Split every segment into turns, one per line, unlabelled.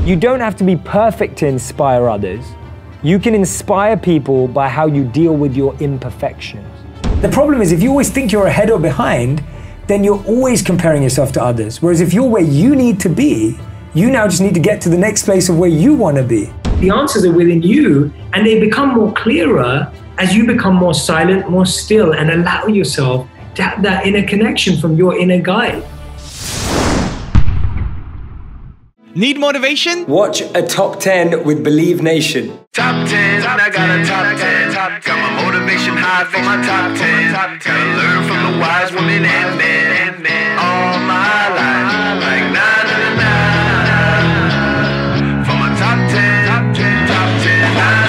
You don't have to be perfect to inspire others. You can inspire people by how you deal with your imperfections. The problem is if you always think you're ahead or behind, then you're always comparing yourself to others. Whereas if you're where you need to be, you now just need to get to the next place of where you want to be. The answers are within you, and they become more clearer as you become more silent, more still, and allow yourself to have that inner connection from your inner guide.
Need motivation?
Watch a Top 10 with Believe Nation.
Top 10, I got a top 10. Got my motivation high for my top 10. Gotta learn from the wise women and men. All my life, like nah. For my top 10, top 10, nah.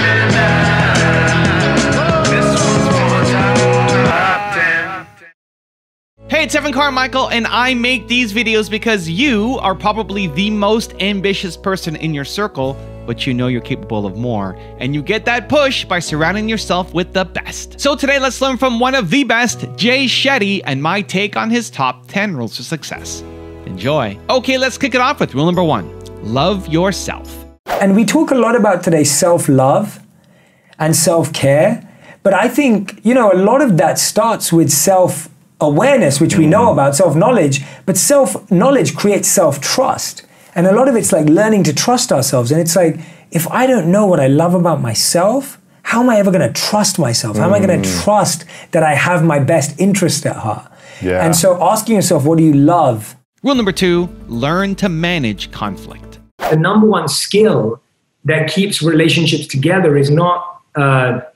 This one's for my top 10.
Hey, it's Carmichael, and I make these videos because you are probably the most ambitious person in your circle, but you know you're capable of more, and you get that push by surrounding yourself with the best. So today, let's learn from one of the best, Jay Shetty, and my take on his top 10 rules to success. Enjoy. Okay, let's kick it off with rule number 1. Love yourself.
And we talk a lot about today self-love and self-care, but I think, you know, a lot of that starts with self-awareness, which we know about, self-knowledge, but self-knowledge creates self-trust. And a lot of it's like learning to trust ourselves. And it's like, if I don't know what I love about myself, how am I ever going to trust myself? How am I going to trust that I have my best interest at heart?
Yeah.
And so asking yourself, what do you love?
Rule number 2, learn to manage conflict.
The number one skill that keeps relationships together is not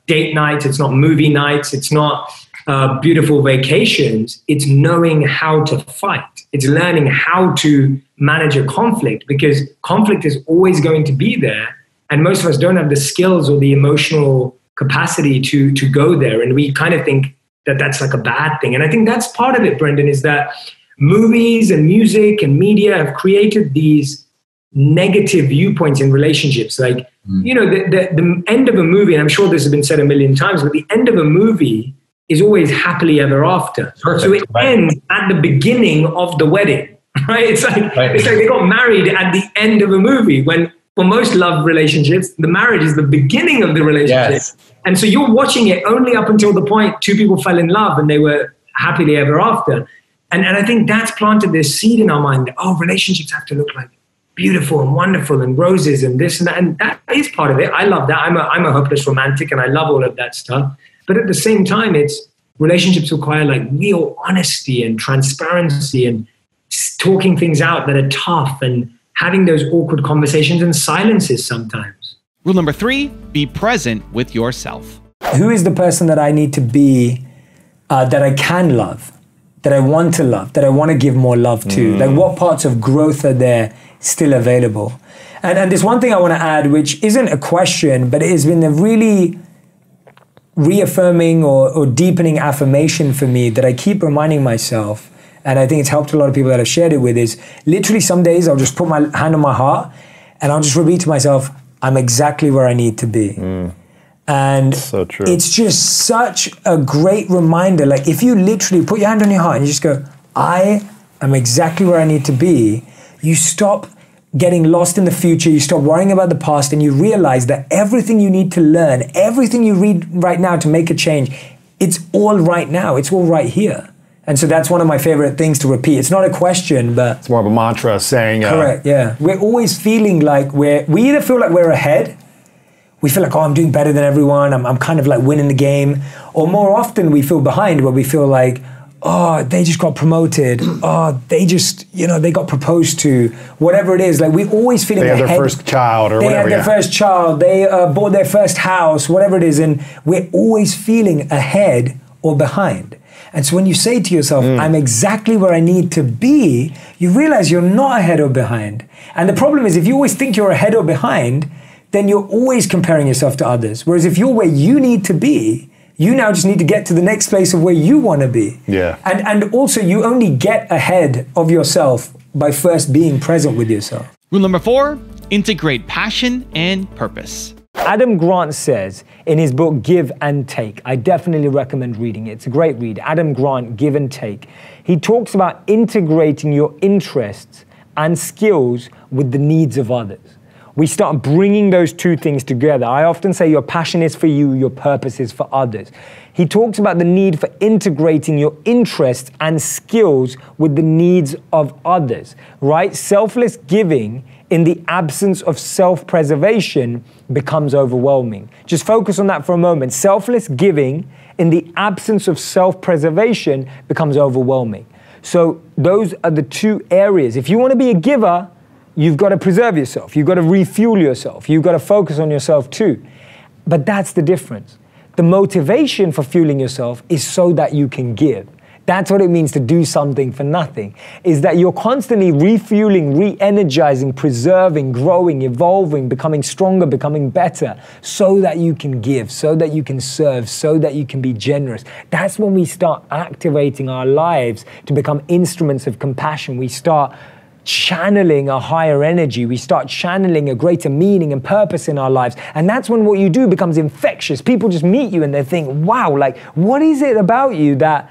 date nights, it's not movie nights, it's not beautiful vacations. It's knowing how to fight. It's learning how to manage a conflict, because conflict is always going to be there. And most of us don't have the skills or the emotional capacity to go there. And we kind of think that that's like a bad thing. And I think that's part of it, Brendan, is that movies and music and media have created these negative viewpoints in relationships. Like, you know, the end of a movie, and I'm sure this has been said a million times, but the end of a movie is always happily ever after. Perfect. So it ends at the beginning of the wedding, right? It's like they got married at the end of a movie, when for most love relationships, the marriage is the beginning of the relationship. Yes. And so you're watching it only up until the point two people fell in love and they were happily ever after. And I think that's planted this seed in our mind that, oh, relationships have to look like beautiful and wonderful and roses and this and that. And that is part of it. I love that. I'm a hopeless romantic and I love all of that stuff. But at the same time, relationships require like real honesty and transparency and talking things out that are tough and having those awkward conversations and silences sometimes.
Rule number 3, be present with yourself.
Who is the person that I need to be, that I can love, that I want to love, that I want to give more love to? Like, what parts of growth are there still available? And there's one thing I want to add, which isn't a question, but it has been a really reaffirming or deepening affirmation for me that I keep reminding myself, and I think it's helped a lot of people that I've shared it with, is literally some days I'll just put my hand on my heart and I'll just repeat to myself, I'm exactly where I need to be. And
so true.
It's just such a great reminder. Like, if you literally put your hand on your heart and you just go, I am exactly where I need to be, you stop getting lost in the future, you stop worrying about the past, and you realize that everything you need to learn, everything you read right now to make a change, it's all right now, it's all right here. And so that's one of my favorite things to repeat. It's not a question, but
it's more of a mantra saying.
Correct, yeah. We're always feeling like we either feel like we're ahead, we feel like, oh, I'm doing better than everyone, I'm kind of like winning the game, or more often we feel behind, where we feel like, oh, they just got promoted. Oh, they just, they got proposed to. Whatever it is, like we're always feeling
they
ahead.
They had their first child or whatever.
They had their first child. They bought their first house, whatever it is. And we're always feeling ahead or behind. And so when you say to yourself, I'm exactly where I need to be, you realize you're not ahead or behind. And the problem is, if you always think you're ahead or behind, then you're always comparing yourself to others. Whereas if you're where you need to be, you now just need to get to the next place of where you want to be.
Yeah.
And also, you only get ahead of yourself by first being present with yourself.
Rule number 4, integrate passion and purpose.
Adam Grant says in his book, Give and Take, I definitely recommend reading it. It's a great read. Adam Grant, Give and Take. He talks about integrating your interests and skills with the needs of others. we start bringing those two things together. I often say your passion is for you, your purpose is for others. He talks about the need for integrating your interests and skills with the needs of others, right? Selfless giving in the absence of self-preservation becomes overwhelming. Just focus on that for a moment. Selfless giving in the absence of self-preservation becomes overwhelming. So those are the two areas. If you want to be a giver, you've got to preserve yourself. You've got to refuel yourself. You've got to focus on yourself too. But that's the difference. The motivation for fueling yourself is so that you can give. That's what it means to do something for nothing, is that you're constantly refueling, re-energizing, preserving, growing, evolving, becoming stronger, becoming better, so that you can give, so that you can serve, so that you can be generous. That's when we start activating our lives to become instruments of compassion. We start channeling a higher energy. We start channeling a greater meaning and purpose in our lives. And that's when what you do becomes infectious. People just meet you and they think, wow, like, what is it about you that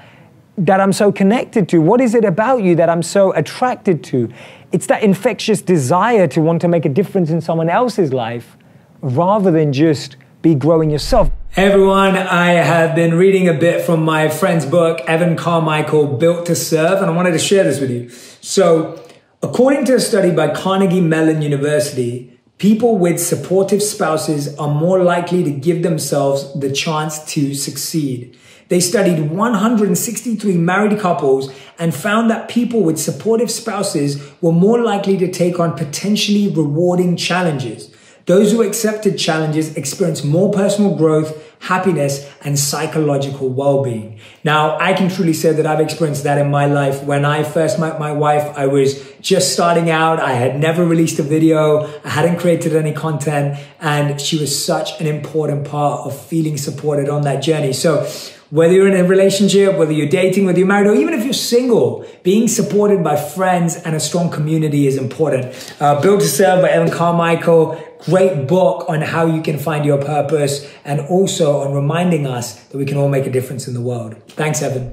I'm so connected to? What is it about you that I'm so attracted to? It's that infectious desire to want to make a difference in someone else's life rather than just be growing yourself.
Hey everyone, I have been reading a bit from my friend's book, Evan Carmichael, Built to Serve, and I wanted to share this with you. So, according to a study by Carnegie Mellon University, people with supportive spouses are more likely to give themselves the chance to succeed. They studied 163 married couples and found that people with supportive spouses were more likely to take on potentially rewarding challenges. Those who accepted challenges experienced more personal growth, happiness, and psychological well-being. Now, I can truly say that I've experienced that in my life. When I first met my wife, I was just starting out. I had never released a video. I hadn't created any content, and she was such an important part of feeling supported on that journey. So whether you're in a relationship, whether you're dating, whether you're married, or even if you're single, being supported by friends and a strong community is important. Built to Serve by Evan Carmichael. Great book on how you can find your purpose and also on reminding us that we can all make a difference in the world. Thanks, Evan.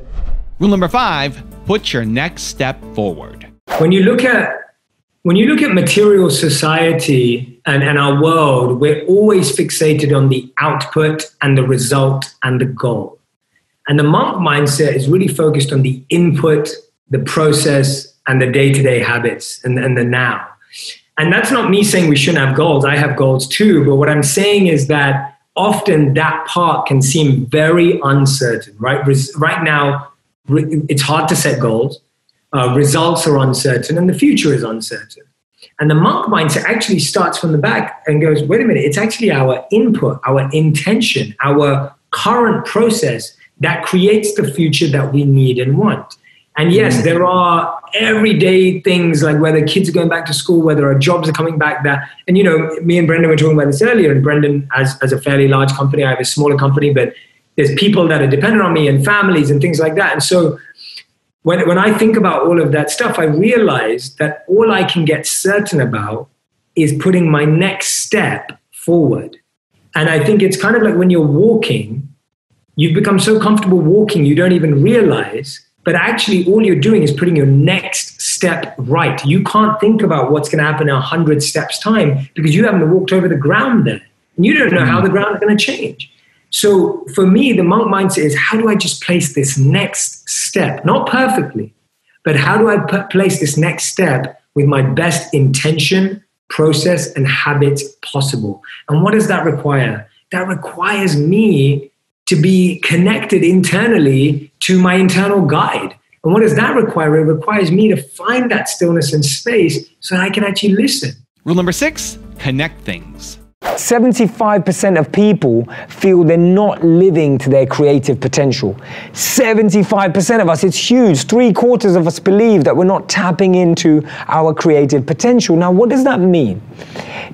Rule number 5, put your next step forward.
When you look at material society and our world, we're always fixated on the output and the result and the goal. And the monk mindset is really focused on the input, the process, and the day-to-day habits and the now. And that's not me saying we shouldn't have goals. I have goals too. But what I'm saying is that often that part can seem very uncertain, right? Right now, it's hard to set goals. Results are uncertain and the future is uncertain. And the monk mindset actually starts from the back and goes, wait a minute, it's actually our input, our intention, our current process that creates the future that we need and want. And yes, there are everyday things like whether kids are going back to school, whether our jobs are coming back there. And, you know, me and Brendan were talking about this earlier, and Brendan has a fairly large company. I have a smaller company, but there's people that are dependent on me and families and things like that. And so when I think about all of that stuff, I realize that all I can get certain about is putting my next step forward. And I think it's kind of like when you're walking, you've become so comfortable walking, you don't even realize. But actually, all you're doing is putting your next step right. You can't think about what's going to happen in 100 steps' time because you haven't walked over the ground there. And you don't know how the ground is going to change. So for me, the monk mindset is, how do I just place this next step? Not perfectly, but how do I place this next step with my best intention, process, and habits possible? And what does that require? That requires me to be connected internally to my internal guide. And what does that require? It requires me to find that stillness and space so that I can actually listen.
Rule number 6, connect things.
75% of people feel they're not living to their creative potential. 75% of us, it's huge. 3/4 of us believe that we're not tapping into our creative potential. Now, what does that mean?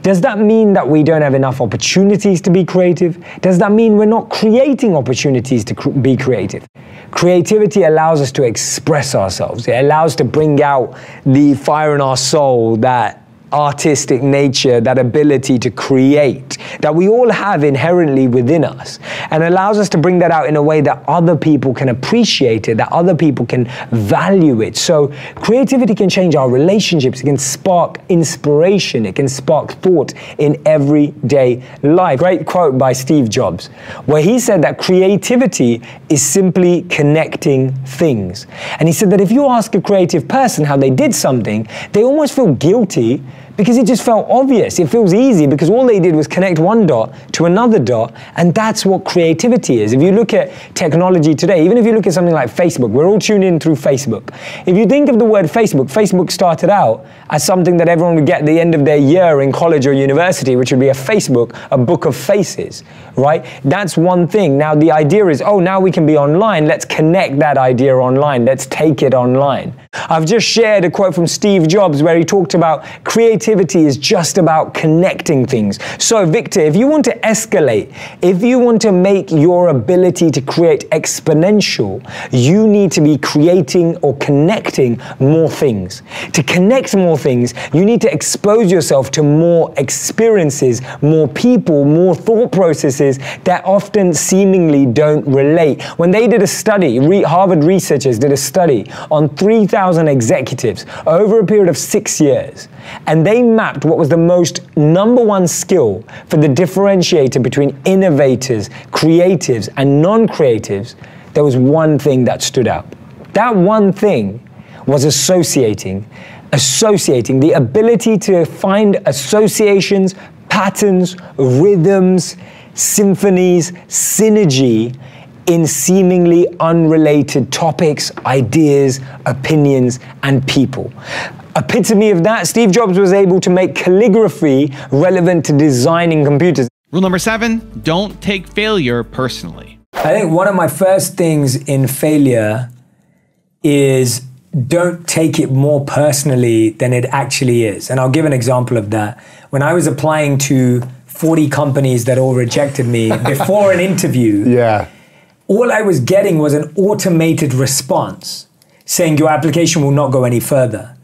Does that mean that we don't have enough opportunities to be creative? Does that mean we're not creating opportunities to be creative? Creativity allows us to express ourselves. It allows us to bring out the fire in our soul that
artistic nature, that ability to create that we all have inherently within us, and allows us to bring that out in a way that other people can appreciate it, that other people can value it. So creativity can change our relationships, it can spark inspiration, it can spark thought in everyday life. Great quote by Steve Jobs, where he said that creativity is simply connecting things. And he said that if you ask a creative person how they did something, they almost feel guilty because it just felt obvious. It feels easy because all they did was connect one dot to another dot, and that's what creativity is. If you look at technology today, even if you look at something like Facebook, we're all tuned in through Facebook. If you think of the word Facebook, Facebook started out as something that everyone would get at the end of their year in college or university, which would be a Facebook, a book of faces, right? That's one thing. Now the idea is, oh, now we can be online, let's connect that idea online, let's take it online. I've just shared a quote from Steve Jobs where he talked about creativity is just about connecting things. So Victor, if you want to escalate, if you want to make your ability to create exponential, you need to be creating or connecting more things. To connect more things, you need to expose yourself to more experiences, more people, more thought processes that often seemingly don't relate. When they did a study, Harvard researchers did a study on 3,000 executives over a period of 6 years, and they mapped what was the most #1 skill for the differentiator between innovators, creatives, and non-creatives. There was one thing that stood out. That one thing was associating, the ability to find associations, patterns, rhythms, symphonies, synergy in seemingly unrelated topics, ideas, opinions, and people. Epitome of that, Steve Jobs was able to make calligraphy relevant to designing computers.
Rule number 7, don't take failure personally.
I think one of my first things in failure is don't take it more personally than it actually is. And I'll give an example of that. When I was applying to 40 companies that all rejected me before an interview, all I was getting was an automated response saying your application will not go any further.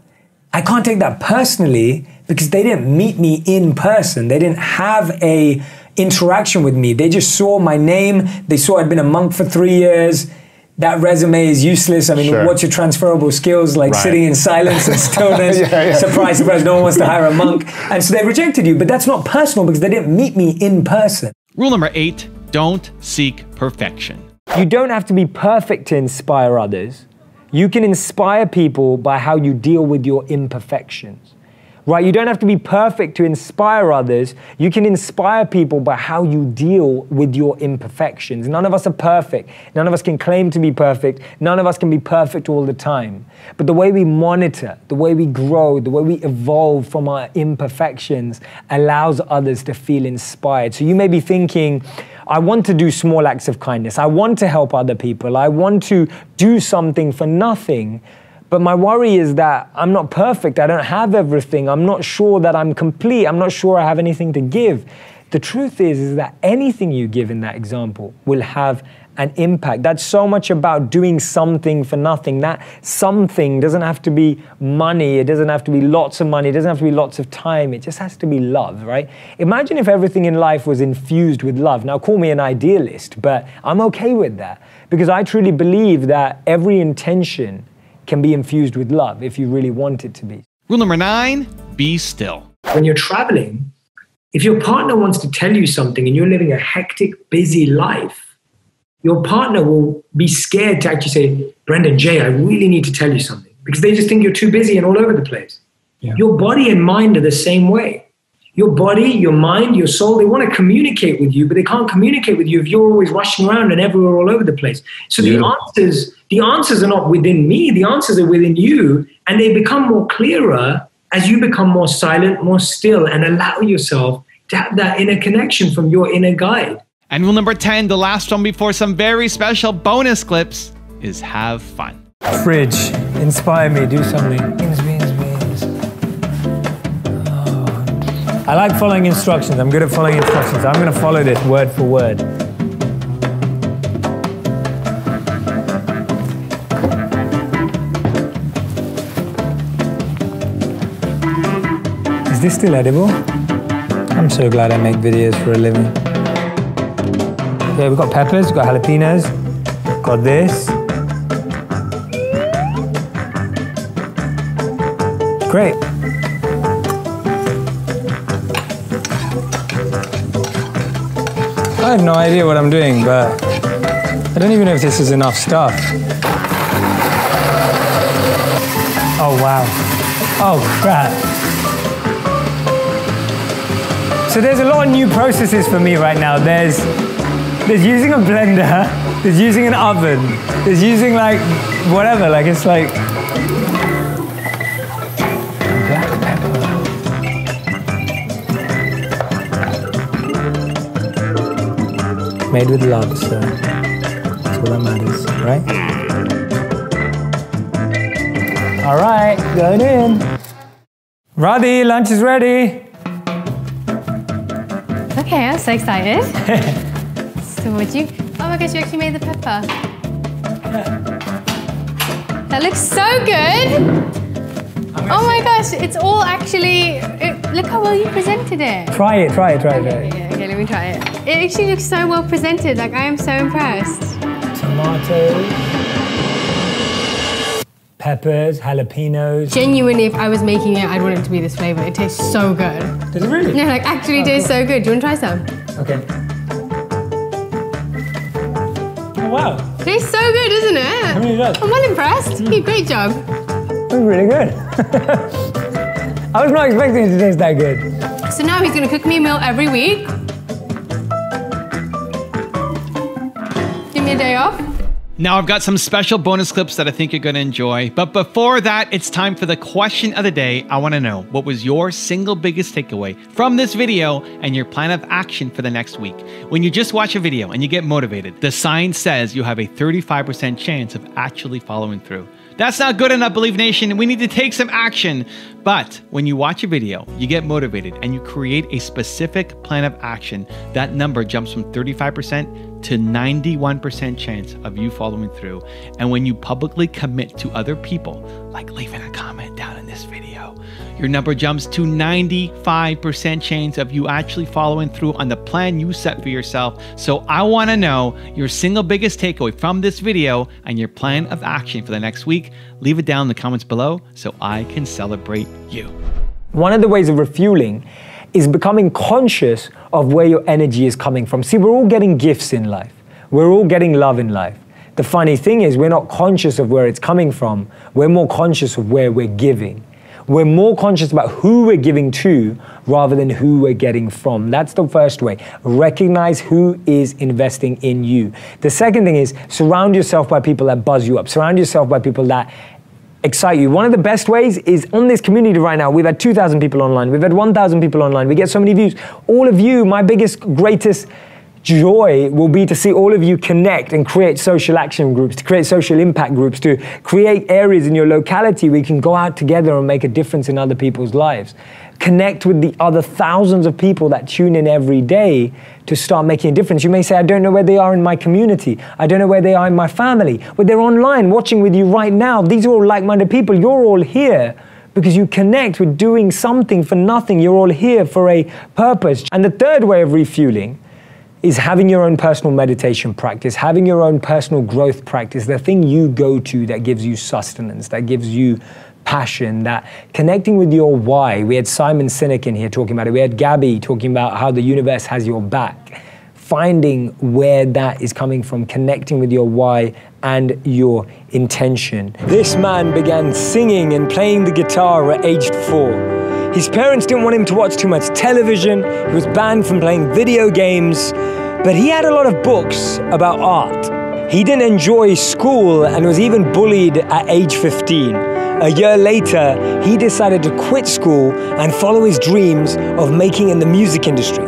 I can't take that personally because they didn't meet me in person. They didn't have a interaction with me. They just saw my name. They saw I'd been a monk for 3 years. That resume is useless. I mean, what's your transferable skills? Like sitting in silence and stillness. Surprise, surprise, no one wants to hire a monk. And so they rejected you, but that's not personal because they didn't meet me in person.
Rule number 8, don't seek perfection.
You don't have to be perfect to inspire others. You can inspire people by how you deal with your imperfections, right? You don't have to be perfect to inspire others. You can inspire people by how you deal with your imperfections. None of us are perfect. None of us can claim to be perfect. None of us can be perfect all the time. But the way we monitor, the way we grow, the way we evolve from our imperfections allows others to feel inspired. So you may be thinking, I want to do small acts of kindness. I want to help other people. I want to do something for nothing. But my worry is that I'm not perfect. I don't have everything. I'm not sure that I'm complete. I'm not sure I have anything to give. The truth is that anything you give in that example will have an impact. That's so much about doing something for nothing. That something doesn't have to be money. It doesn't have to be lots of money. It doesn't have to be lots of time. It just has to be love, right? Imagine if everything in life was infused with love. Now, call me an idealist, but I'm okay with that because I truly believe that every intention can be infused with love if you really want it to be.
Rule number 9, be still.
When you're traveling, if your partner wants to tell you something and you're living a hectic, busy life, your partner will be scared to actually say, Brendan, Jay, I really need to tell you something, because they just think you're too busy and all over the place. Your body and mind are the same way. Your body, your mind, your soul, they want to communicate with you, but they can't communicate with you if you're always rushing around and everywhere all over the place. So the answers are not within me, the answers are within you, and they become more clearer as you become more silent, more still, and allow yourself to have that inner connection from your inner guide.
And rule number 10, the last one before some very special bonus clips, is have fun.
Fridge, inspire me, do something. I like following instructions. I'm good at following instructions. I'm going to follow this word for word. this still edible? I'm so glad I make videos for a living. Yeah, we've got peppers, we've got jalapenos, got this. Great. I have no idea what I'm doing, but I don't even know if this is enough stuff. Oh, wow. Oh, crap. So there's a lot of new processes for me right now. There's using a blender, there's using an oven, there's using like whatever, like it's like black pepper. Made with love, so that's all that matters, right? All right, going in. Radhi, lunch is ready.
Okay, I'm so excited. So would you? Oh my gosh, you actually made the pepper. That looks so good. Oh my gosh, it's all actually, look how well you presented it.
Try it.
Okay, let me try it. It actually looks so well presented, like I am so impressed.
Tomatoes, peppers, jalapenos.
Genuinely, if I was making it, I'd want it to be this flavor. It tastes so good.
Does it really?
No, like actually tastes so good. Do you want to try some?
Okay. Oh, wow.
Tastes so good, isn't it?
It really does.
I'm well impressed. You did a great job.
It was really good. I was not expecting it to taste that good.
So now he's gonna cook me a meal every week. Give me a day off.
Now I've got some special bonus clips that I think you're going to enjoy. But before that, it's time for the question of the day. I want to know, what was your single biggest takeaway from this video and your plan of action for the next week? When you just watch a video and you get motivated, the science says you have a 35% chance of actually following through. That's not good enough, Believe Nation. We need to take some action. But when you watch a video, you get motivated and you create a specific plan of action, that number jumps from 35% to 91% chance of you following through. And when you publicly commit to other people, like leaving a comment down in this video, your number jumps to 95% chance of you actually following through on the plan you set for yourself. So I want to know your single biggest takeaway from this video and your plan of action for the next week. Leave it down in the comments below so I can celebrate you.
One of the ways of refueling is becoming conscious of where your energy is coming from. See, we're all getting gifts in life. We're all getting love in life. The funny thing is we're not conscious of where it's coming from. We're more conscious of where we're giving. We're more conscious about who we're giving to rather than who we're getting from. That's the first way. Recognize who is investing in you. The second thing is surround yourself by people that buzz you up. Surround yourself by people that excite you. One of the best ways is on this community right now. We've had 2,000 people online. We've had 1,000 people online. We get so many views. All of you, my biggest, greatest joy will be to see all of you connect and create social action groups, to create social impact groups, to create areas in your locality where you can go out together and make a difference in other people's lives. Connect with the other thousands of people that tune in every day to start making a difference. You may say, I don't know where they are in my community. I don't know where they are in my family. But they're online watching with you right now. These are all like-minded people. You're all here because you connect with doing something for nothing. You're all here for a purpose. And the third way of refueling is having your own personal meditation practice, having your own personal growth practice, the thing you go to that gives you sustenance, that gives you passion, that connecting with your why. We had Simon Sinek in here talking about it. We had Gabby talking about how the universe has your back. Finding where that is coming from, connecting with your why and your intention. This man began singing and playing the guitar at age 4. His parents didn't want him to watch too much television. He was banned from playing video games, but he had a lot of books about art. He didn't enjoy school and was even bullied at age 15. A year later, he decided to quit school and follow his dreams of making in the music industry.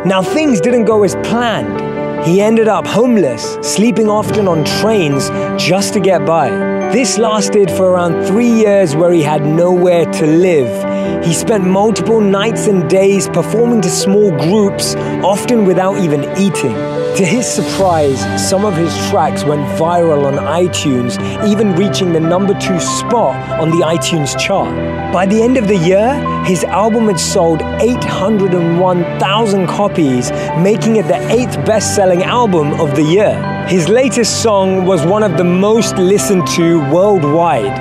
Now, things didn't go as planned. He ended up homeless, sleeping often on trains just to get by. This lasted for around 3 years where he had nowhere to live. He spent multiple nights and days performing to small groups, often without even eating.
To his surprise, some of his tracks went viral on iTunes, even reaching the #2 spot on the iTunes chart. By the end of the year, his album had sold 801,000 copies, making it the 8th best-selling album of the year. His latest song was one of the most listened to worldwide.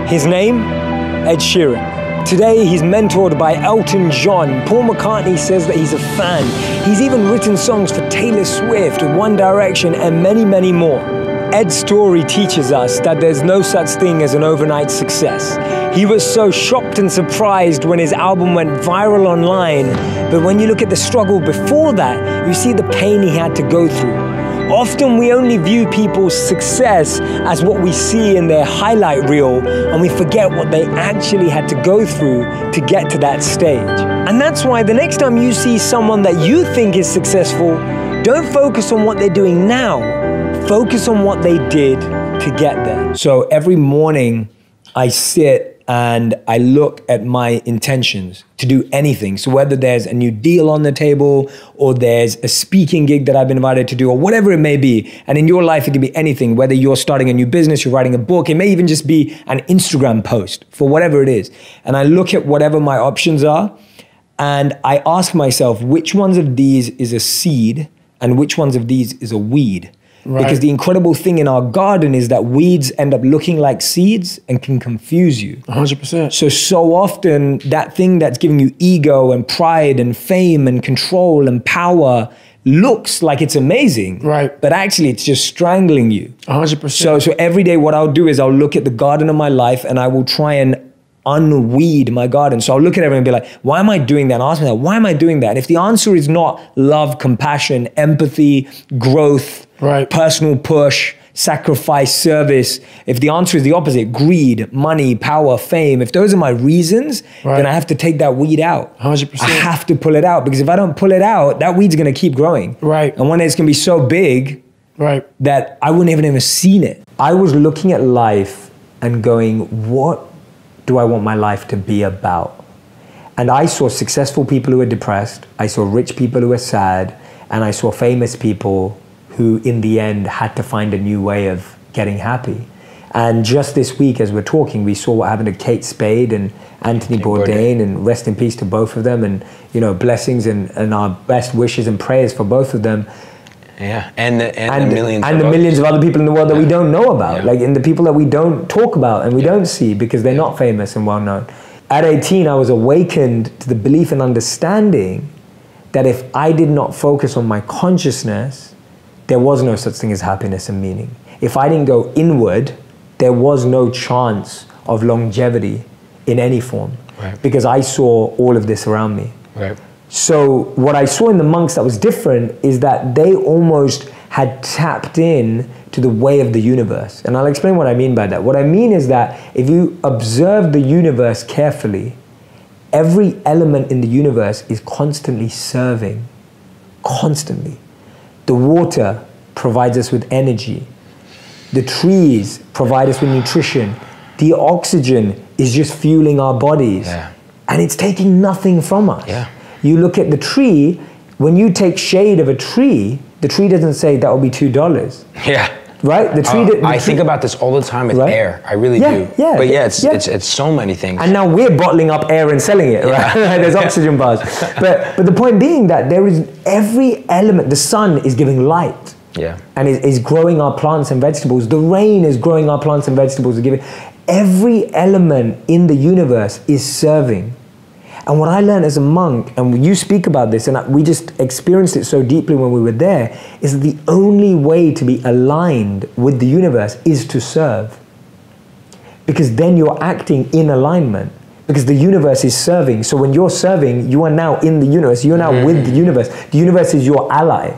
His name? Ed Sheeran. Today, he's mentored by Elton John. Paul McCartney says that he's a fan. He's even written songs for Taylor Swift, One Direction, and many, many more. Ed's story teaches us that there's no such thing as an overnight success. He was so shocked and surprised when his album went viral online, but when you look at the struggle before that, you see the pain he had to go through. Often we only view people's success as what we see in their highlight reel, and we forget what they actually had to go through to get to that stage. And that's why the next time you see someone that you think is successful, don't focus on what they're doing now. Focus on what they did to get there. So every morning I sit and I look at my intentions to do anything. So whether there's a new deal on the table, or there's a speaking gig that I've been invited to do, or whatever it may be. And in your life, it can be anything, whether you're starting a new business, you're writing a book, it may even just be an Instagram post for whatever it is. And I look at whatever my options are, and I ask myself, which ones of these is a seed and which ones of these is a weed? Right. Because the incredible thing in our garden is that weeds end up looking like seeds and can confuse you.
100%.
So often that thing that's giving you ego and pride and fame and control and power looks like it's amazing.
Right.
But actually it's just strangling you.
100%.
So every day what I'll do is I'll look at the garden of my life and I will try and unweed my garden. So I'll look at everyone and be like, why am I doing that? And ask myself, why am I doing that? And if the answer is not love, compassion, empathy, growth,
right,
personal push, sacrifice, service, if the answer is the opposite, greed, money, power, fame, if those are my reasons,
right,
then I have to take that weed out.
100%.
I have to pull it out, because if I don't pull it out, that weed's gonna keep growing.
Right.
And one day it's gonna be so big,
right,
that I wouldn't have even seen it. I was looking at life and going, what do I want my life to be about? And I saw successful people who were depressed, I saw rich people who were sad, and I saw famous people who in the end had to find a new way of getting happy. And just this week as we're talking, we saw what happened to Kate Spade and Anthony Bourdain, and rest in peace to both of them, and you know, blessings and our best wishes and prayers for both of them.
Yeah, and the
millions of other people in the world that we don't know about, like, and the people that we don't talk about and we don't see because they're not famous and well known. At 18, I was awakened to the belief and understanding that if I did not focus on my consciousness, there was no such thing as happiness and meaning. If I didn't go inward, there was no chance of longevity in any form, right, because I saw all of this around me.
Right.
So what I saw in the monks that was different is that they almost had tapped in to the way of the universe. And I'll explain what I mean by that. What I mean is that if you observe the universe carefully, every element in the universe is constantly serving, constantly. The water provides us with energy. The trees provide us with nutrition. The oxygen is just fueling our bodies.
Yeah.
And it's taking nothing from us.
Yeah.
You look at the tree, when you take shade of a tree, the tree doesn't say that will be $2.
Yeah.
Right? The tree.
I think about this all the time with air. I really do.
Yeah.
But yeah, it's so many things.
And now we're bottling up air and selling it, right? There's oxygen bars. But the point being that there is every element. The sun is giving light.
Yeah.
And is growing our plants and vegetables. The rain is growing our plants and vegetables. Every element in the universe is serving. And what I learned as a monk, and you speak about this, and we just experienced it so deeply when we were there, is that the only way to be aligned with the universe is to serve. Because then you're acting in alignment. Because the universe is serving. So when you're serving, you are now in the universe. You're now with the universe. The universe is your ally.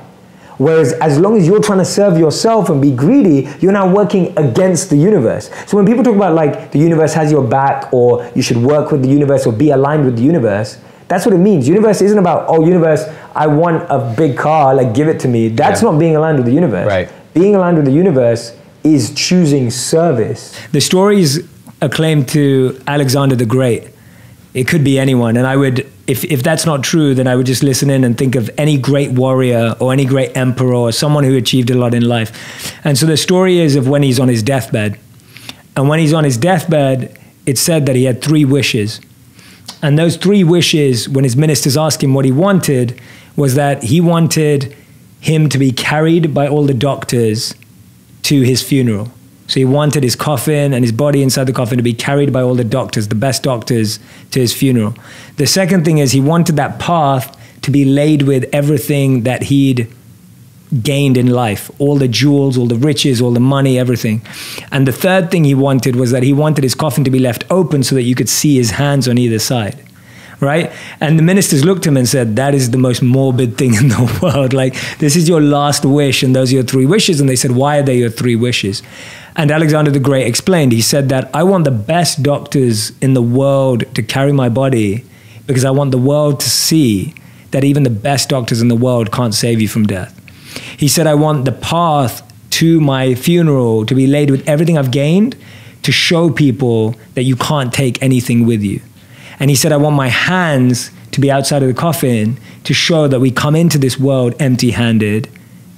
Whereas as long as you're trying to serve yourself and be greedy, you're now working against the universe. So when people talk about like the universe has your back, or you should work with the universe or be aligned with the universe, that's what it means. Universe isn't about, oh universe, I want a big car, like give it to me. That's not being aligned with the universe.
Right.
Being aligned with the universe is choosing service. The stories acclaimed to Alexander the Great. It could be anyone. And I would
if that's not true, then I would just listen in and think of any great warrior or any great emperor or someone who achieved a lot in life. And so the story is of when he's on his deathbed. And when he's on his deathbed, it's said that he had 3 wishes. And those 3 wishes, when his ministers asked him what he wanted, was that he wanted him to be carried by all the doctors to his funeral. So he wanted his coffin and his body inside the coffin to be carried by all the doctors, the best doctors, to his funeral. The second thing is he wanted that path to be laid with everything that he'd gained in life, all the jewels, all the riches, all the money, everything. And the third thing he wanted was that he wanted his coffin to be left open so that you could see his hands on either side. Right? And the ministers looked at him and said, that is the most morbid thing in the world. Like, this is your last wish and those are your 3 wishes. And they said, why are they your 3 wishes? And Alexander the Great explained, he said that I want the best doctors in the world to carry my body because I want the world to see that even the best doctors in the world can't save you from death. He said, I want the path to my funeral to be laid with everything I've gained to show people that you can't take anything with you. And he said, I want my hands to be outside of the coffin to show that we come into this world empty-handed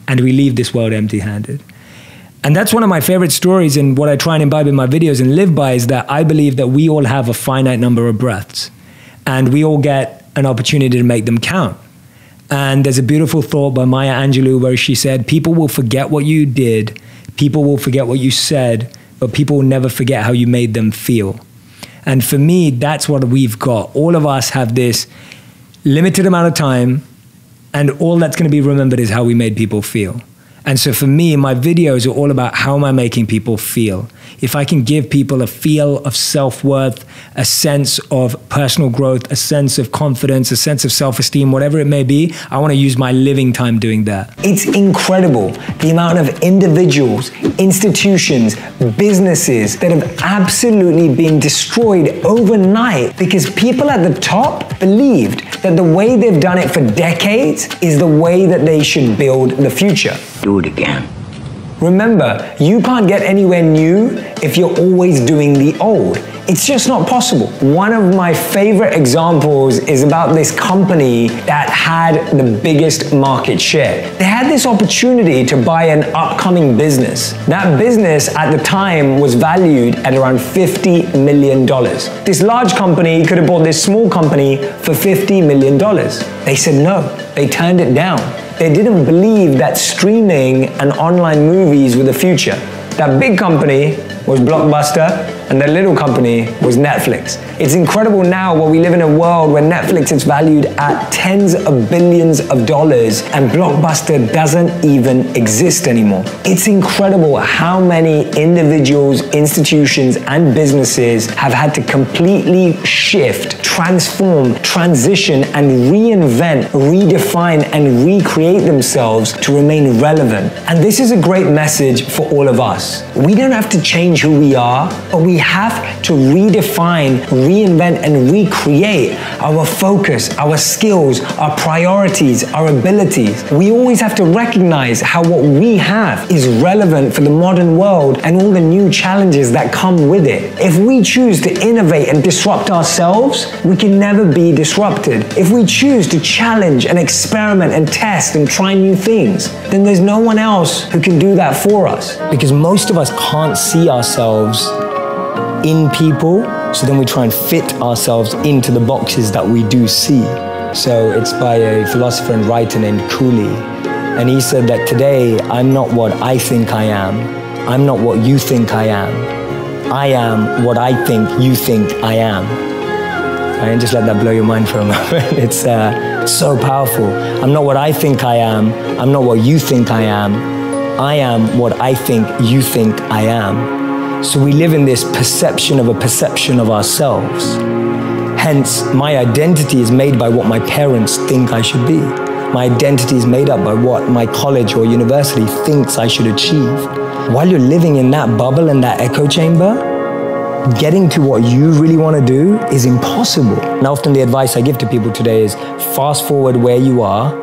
and we leave this world empty-handed. And that's one of my favorite stories, and what I try and imbibe in my videos and live by is that I believe that we all have a finite number of breaths and we all get an opportunity to make them count. And there's a beautiful thought by Maya Angelou where she said, people will forget what you did, people will forget what you said, but people will never forget how you made them feel. And for me, that's what we've got. All of us have this limited amount of time, and all that's going to be remembered is how we made people feel. And so for me, my videos are all about how am I making people feel. If I can give people a feel of self-worth, a sense of personal growth, a sense of confidence, a sense of self-esteem, whatever it may be, I want to use my living time doing that. It's incredible the amount of individuals, institutions, businesses that have absolutely been destroyed overnight because people at the top believed that the way they've done it for decades is the way that they should build the future.
Do it again.
Remember, you can't get anywhere new if you're always doing the old. It's just not possible. One of my favorite examples is about this company that had the biggest market share. They had this opportunity to buy an upcoming business. That business at the time was valued at around $50 million. This large company could have bought this small company for $50 million. They said no, they turned it down. They didn't believe that streaming and online movies were the future. That big company was Blockbuster, and that little company was Netflix. It's incredible now where we live in a world where Netflix is valued at tens of billions of dollars and Blockbuster doesn't even exist anymore. It's incredible how many individuals, institutions, and businesses have had to completely shift, transform, transition, and reinvent, redefine, and recreate themselves to remain relevant. And this is a great message for all of us. We don't have to change who we are, but we have to redefine, reinvent, and recreate our focus, our skills, our priorities, our abilities. We always have to recognize how what we have is relevant for the modern world and all the new challenges that come with it. If we choose to innovate and disrupt ourselves, we can never be disrupted. If we choose to challenge and experiment and test and try new things, then there's no one else who can do that for us. Because most of us can't see ourselves in people, so then we try and fit ourselves into the boxes that we do see. So it's by a philosopher and writer named Cooley, and he said that today I'm not what I think I am, I'm not what you think I am what I think you think I am. And just let that blow your mind for a moment. It's so powerful. I'm not what I think I am, I'm not what you think I am what I think you think I am. So we live in this perception of a perception of ourselves. Hence, my identity is made by what my parents think I should be. My identity is made up by what my college or university thinks I should achieve. While you're living in that bubble and that echo chamber, getting to what you really want to do is impossible. And often the advice I give to people today is fast forward where you are,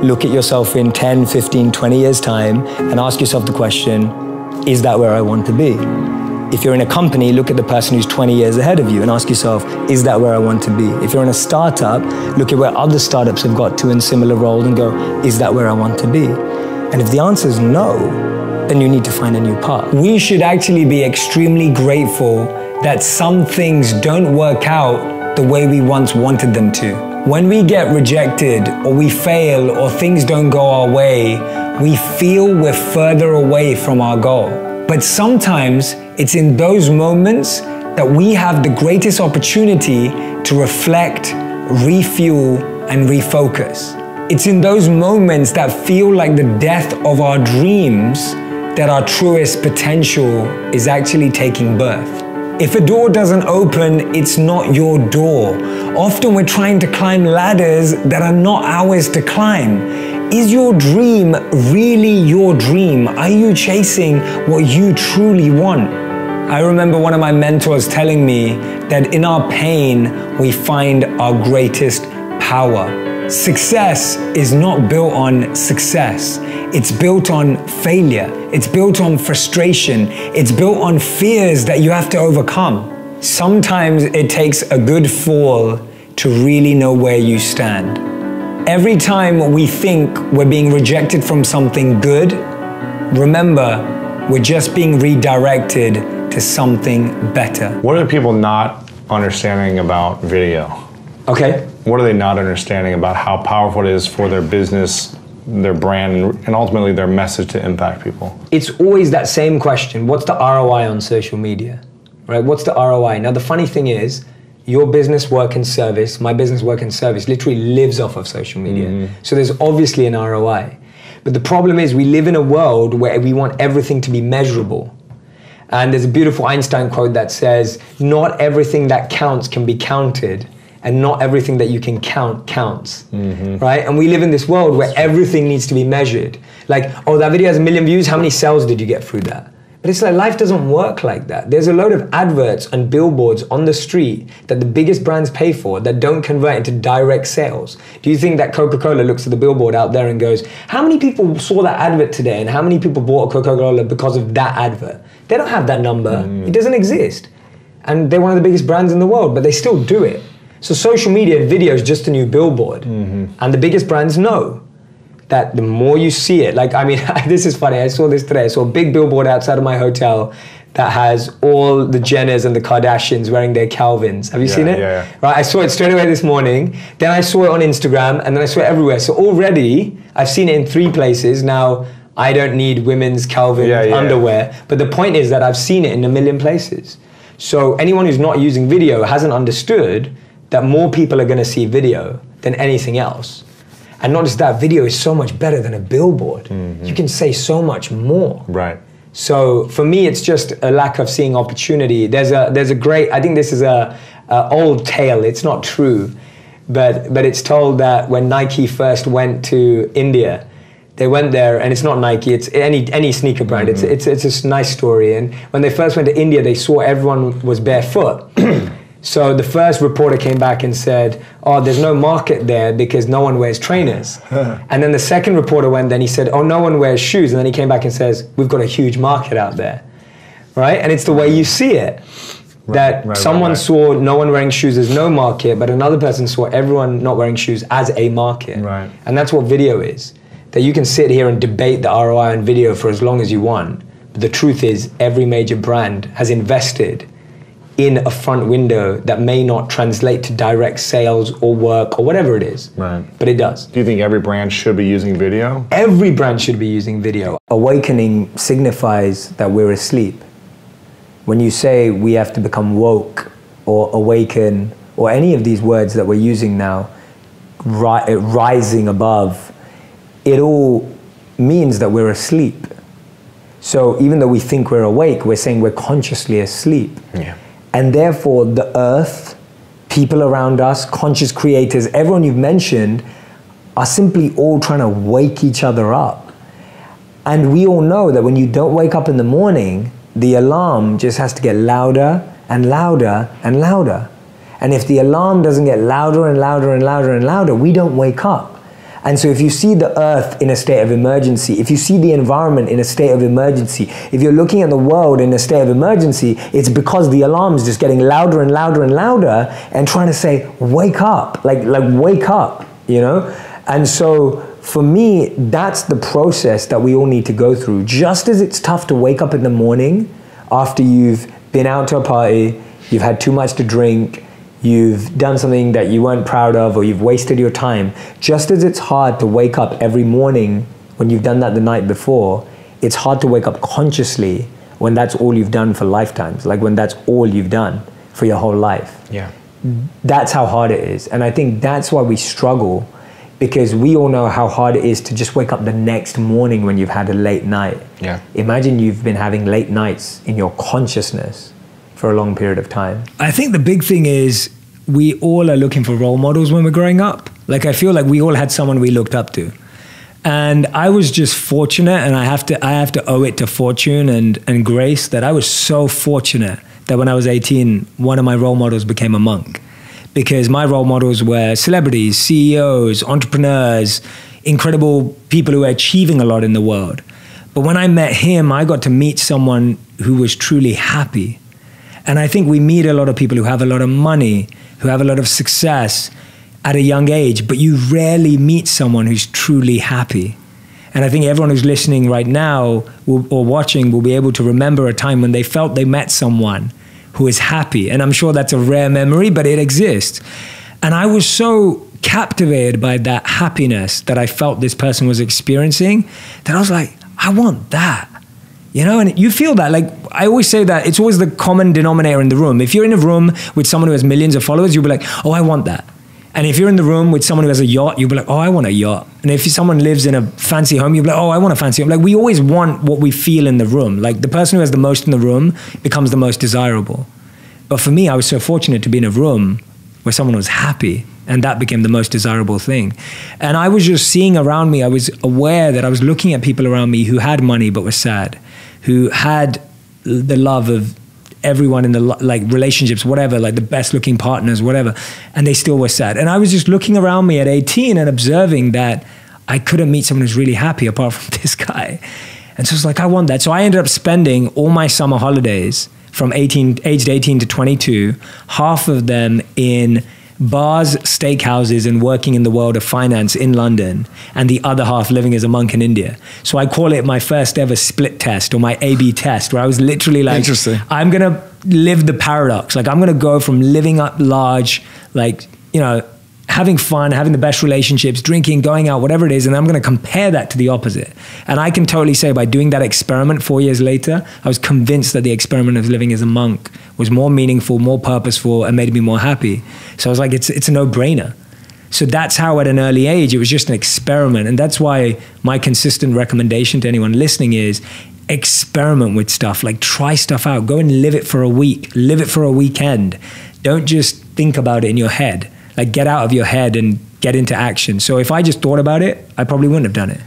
look at yourself in 10, 15, 20 years' time, and ask yourself the question, is that where I want to be? If you're in a company, look at the person who's 20 years ahead of you and ask yourself, is that where I want to be? If you're in a startup, look at where other startups have got to in similar roles and go, is that where I want to be? And if the answer is no, then you need to find a new path. We should actually be extremely grateful that some things don't work out the way we once wanted them to. When we get rejected or we fail or things don't go our way, we feel we're further away from our goal. But sometimes it's in those moments that we have the greatest opportunity to reflect, refuel, and refocus. It's in those moments that feel like the death of our dreams that our truest potential is actually taking birth. If a door doesn't open, it's not your door. Often we're trying to climb ladders that are not ours to climb. Is your dream really your dream? Are you chasing what you truly want? I remember one of my mentors telling me that in our pain, we find our greatest power. Success is not built on success. It's built on failure. It's built on frustration. It's built on fears that you have to overcome. Sometimes it takes a good fall to really know where you stand. Every time we think we're being rejected from something good, remember, we're just being redirected to something better.
What are people not understanding about video?
Okay.
What are they not understanding about how powerful it is for their business, their brand, and ultimately their message to impact people?
It's always that same question. What's the ROI on social media? Right? What's the ROI? Now, the funny thing is, your business, work, and service, my business, work, and service literally lives off of social media. So there's obviously an ROI. But the problem is we live in a world where we want everything to be measurable. And there's a beautiful Einstein quote that says, not everything that counts can be counted, and not everything that you can count counts, right? And we live in this world where everything needs to be measured. Like, oh, that video has 1 million views, how many sales did you get through that? But it's like, life doesn't work like that. There's a load of adverts and billboards on the street that the biggest brands pay for that don't convert into direct sales. Do you think that Coca-Cola looks at the billboard out there and goes, how many people saw that advert today and how many people bought a Coca-Cola because of that advert? They don't have that number. It doesn't exist. And they're one of the biggest brands in the world, but they still do it. So social media, video is just a new billboard. And the biggest brands know that the more you see it, like, I mean, this is funny, I saw this today. I saw a big billboard outside of my hotel that has all the Jenners and the Kardashians wearing their Calvins. Have you seen it?
Yeah.
Right, I saw it straight away this morning. Then I saw it on Instagram, and then I saw it everywhere. So already, I've seen it in 3 places. Now, I don't need women's Calvin underwear. But the point is that I've seen it in 1 million places. So anyone who's not using video hasn't understood that more people are gonna see video than anything else. And not just that, video is so much better than a billboard. You can say so much more.
Right.
So for me, it's just a lack of seeing opportunity. There's a great, I think this is a old tale, it's not true, but it's told that when Nike first went to India, they went there, and it's not Nike, it's any sneaker brand, it's a nice story. And when they first went to India, they saw everyone was barefoot. So the first reporter came back and said, oh, there's no market there because no one wears trainers. And then the second reporter went there and he said, oh, no one wears shoes. And then he came back and says, we've got a huge market out there, right? And it's the way you see it. That someone saw no one wearing shoes as no market, but another person saw everyone not wearing shoes as a market.
Right.
And that's what video is. That you can sit here and debate the ROI on video for as long as you want. But the truth is, every major brand has invested in a front window that may not translate to direct sales or work or whatever it is.
Right.
But it does.
Do you think every brand should be using video?
Every brand should be using video. Awakening signifies that we're asleep. When you say we have to become woke or awaken or any of these words that we're using now, rising above, it all means that we're asleep. So even though we think we're awake, we're saying we're consciously asleep.
Yeah.
And therefore, the earth, people around us, conscious creators, everyone you've mentioned, are simply all trying to wake each other up. And we all know that when you don't wake up in the morning, the alarm just has to get louder and louder and louder. And if the alarm doesn't get louder and louder and louder and louder, we don't wake up. And so if you see the earth in a state of emergency, if you see the environment in a state of emergency, if you're looking at the world in a state of emergency, it's because the alarm's just getting louder and louder and louder and trying to say, wake up, like wake up, you know? And so for me, that's the process that we all need to go through. Just as it's tough to wake up in the morning after you've been out to a party, you've had too much to drink, you've done something that you weren't proud of, or you've wasted your time, just as it's hard to wake up every morning when you've done that the night before, it's hard to wake up consciously when that's all you've done for lifetimes, like when that's all you've done for your whole life.
Yeah.
That's how hard it is. And I think that's why we struggle, because we all know how hard it is to just wake up the next morning when you've had a late night.
Yeah.
Imagine you've been having late nights in your consciousness for a long period of time.
I think the big thing is we all are looking for role models when we're growing up. Like I feel like we all had someone we looked up to. And I was just fortunate, and I have to owe it to fortune and grace that I was so fortunate that when I was 18, one of my role models became a monk. Because my role models were celebrities, CEOs, entrepreneurs, incredible people who are achieving a lot in the world. But when I met him, I got to meet someone who was truly happy. And I think we meet a lot of people who have a lot of money, who have a lot of success at a young age, but you rarely meet someone who's truly happy. And I think everyone who's listening right now or watching will be able to remember a time when they felt they met someone who is happy. And I'm sure that's a rare memory, but it exists. And I was so captivated by that happiness that I felt this person was experiencing that I was like, I want that. You know, and you feel that, like, I always say that it's always the common denominator in the room. If you're in a room with someone who has millions of followers, you'll be like, oh, I want that. And if you're in the room with someone who has a yacht, you'll be like, oh, I want a yacht. And if someone lives in a fancy home, you'll be like, oh, I want a fancy home. Like, we always want what we feel in the room. Like, the person who has the most in the room becomes the most desirable. But for me, I was so fortunate to be in a room where someone was happy, and that became the most desirable thing. And I was just seeing around me, I was aware that I was looking at people around me who had money but were sad, who had the love of everyone in the like relationships, whatever, like the best looking partners, whatever, and they still were sad. And I was just looking around me at 18 and observing that I couldn't meet someone who's really happy apart from this guy. And so it's like, I want that. So I ended up spending all my summer holidays from aged 18 to 22, half of them in bars, steakhouses, and working in the world of finance in London, and the other half living as a monk in India. So I call it my first ever split test, or my A/B test, where I was literally like, I'm gonna live the paradox. Like, I'm gonna go from living up large, like, you know, having fun, having the best relationships, drinking, going out, whatever it is, and I'm gonna compare that to the opposite. And I can totally say by doing that experiment 4 years later, I was convinced that the experiment of living as a monk was more meaningful, more purposeful, and made me more happy. So I was like, it's a no-brainer. So that's how at an early age, it was just an experiment. And that's why my consistent recommendation to anyone listening is experiment with stuff, like try stuff out, go and live it for a week, live it for a weekend. Don't just think about it in your head. Like, get out of your head and get into action. So if I just thought about it, I probably wouldn't have done it.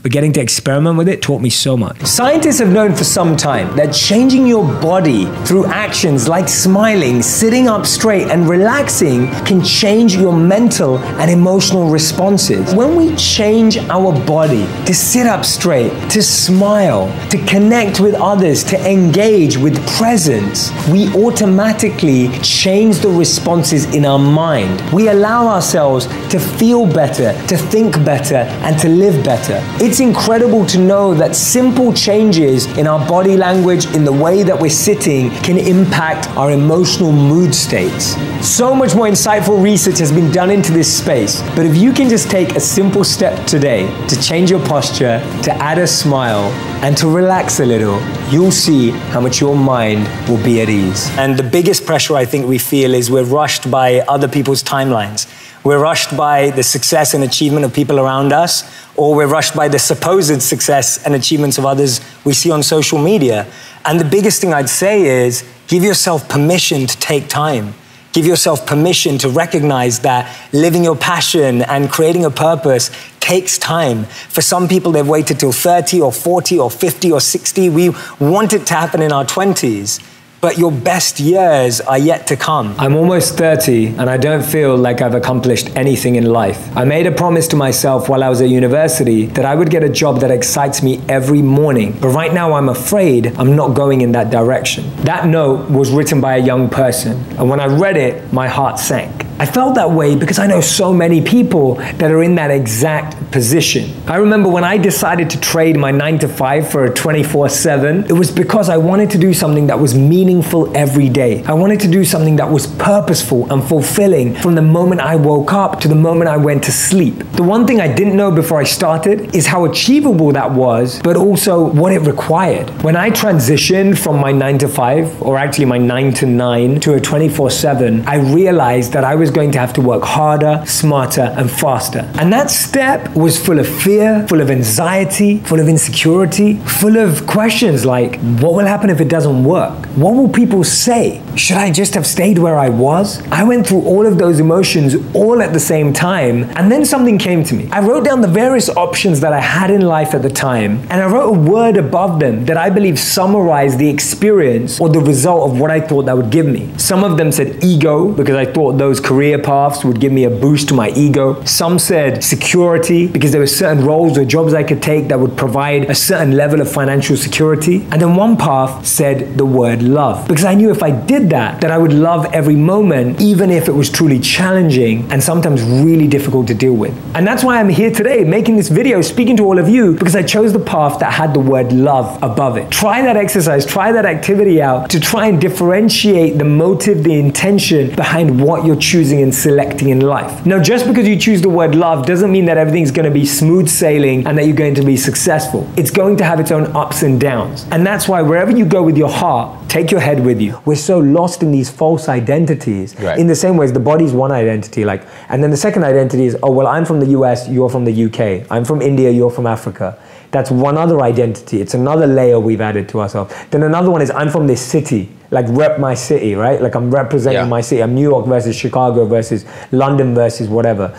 But getting to experiment with it taught me so much.
Scientists have known for some time that changing your body through actions like smiling, sitting up straight, and relaxing can change your mental and emotional responses. When we change our body to sit up straight, to smile, to connect with others, to engage with presence, we automatically change the responses in our mind. We allow ourselves to feel better, to think better, and to live better. It's incredible to know that simple changes in our body language, in the way that we're sitting, can impact our emotional mood states. So much more insightful research has been done into this space, but if you can just take a simple step today to change your posture, to add a smile, and to relax a little, you'll see how much your mind will be at ease. And the biggest pressure I think we feel is we're rushed by other people's timelines. We're rushed by the success and achievement of people around us, or we're rushed by the supposed success and achievements of others we see on social media. And the biggest thing I'd say is give yourself permission to take time. Give yourself permission to recognize that living your passion and creating a purpose takes time. For some people, they've waited till 30 or 40 or 50 or 60. We want it to happen in our 20s.
but your best years are yet to come. I'm almost 30 and I don't feel like I've accomplished anything in life. I made a promise to myself while I was at university that I would get a job that excites me every morning. But right now I'm afraid I'm not going in that direction. That note was written by a young person. And when I read it, my heart sank. I felt that way because I know so many people that are in that exact position. I remember when I decided to trade my 9-to-5 for a 24/7, it was because I wanted to do something that was meaningful every day. I wanted to do something that was purposeful and fulfilling from the moment I woke up to the moment I went to sleep. The one thing I didn't know before I started is how achievable that was, but also what it required. When I transitioned from my 9-to-5, or actually my 9-to-9, to a 24/7, I realized that I was going to have to work harder, smarter, and faster. And that step was full of fear, full of anxiety, full of insecurity, full of questions like, what will happen if it doesn't work? What will people say? Should I just have stayed where I was? I went through all of those emotions all at the same time, and then something came to me. I wrote down the various options that I had in life at the time, and I wrote a word above them that I believe summarized the experience or the result of what I thought that would give me. Some of them said ego, because I thought those career paths would give me a boost to my ego. Some said security, because there were certain roles or jobs I could take that would provide a certain level of financial security. And then one path said the word love, because I knew if I did that I would love every moment, even if it was truly challenging and sometimes really difficult to deal with. And that's why I'm here today making this video, speaking to all of you, because I chose the path that had the word love above it. Try that exercise, try that activity out to try and differentiate the motive, the intention behind what you're choosing and selecting in life. Now, just because you choose the word love doesn't mean that everything's going to be smooth sailing and that you're going to be successful. It's going to have its own ups and downs. And that's why wherever you go with your heart, take your head with you. We're so lost in these false identities. Right. In the same way as the body's one identity, and then the second identity is, oh, well, I'm from the US, you're from the UK. I'm from India, you're from Africa. That's one other identity. It's another layer we've added to ourselves. Then another one is, I'm from this city. Like, rep my city, right? Like, I'm representing my city. I'm New York versus Chicago versus London versus whatever.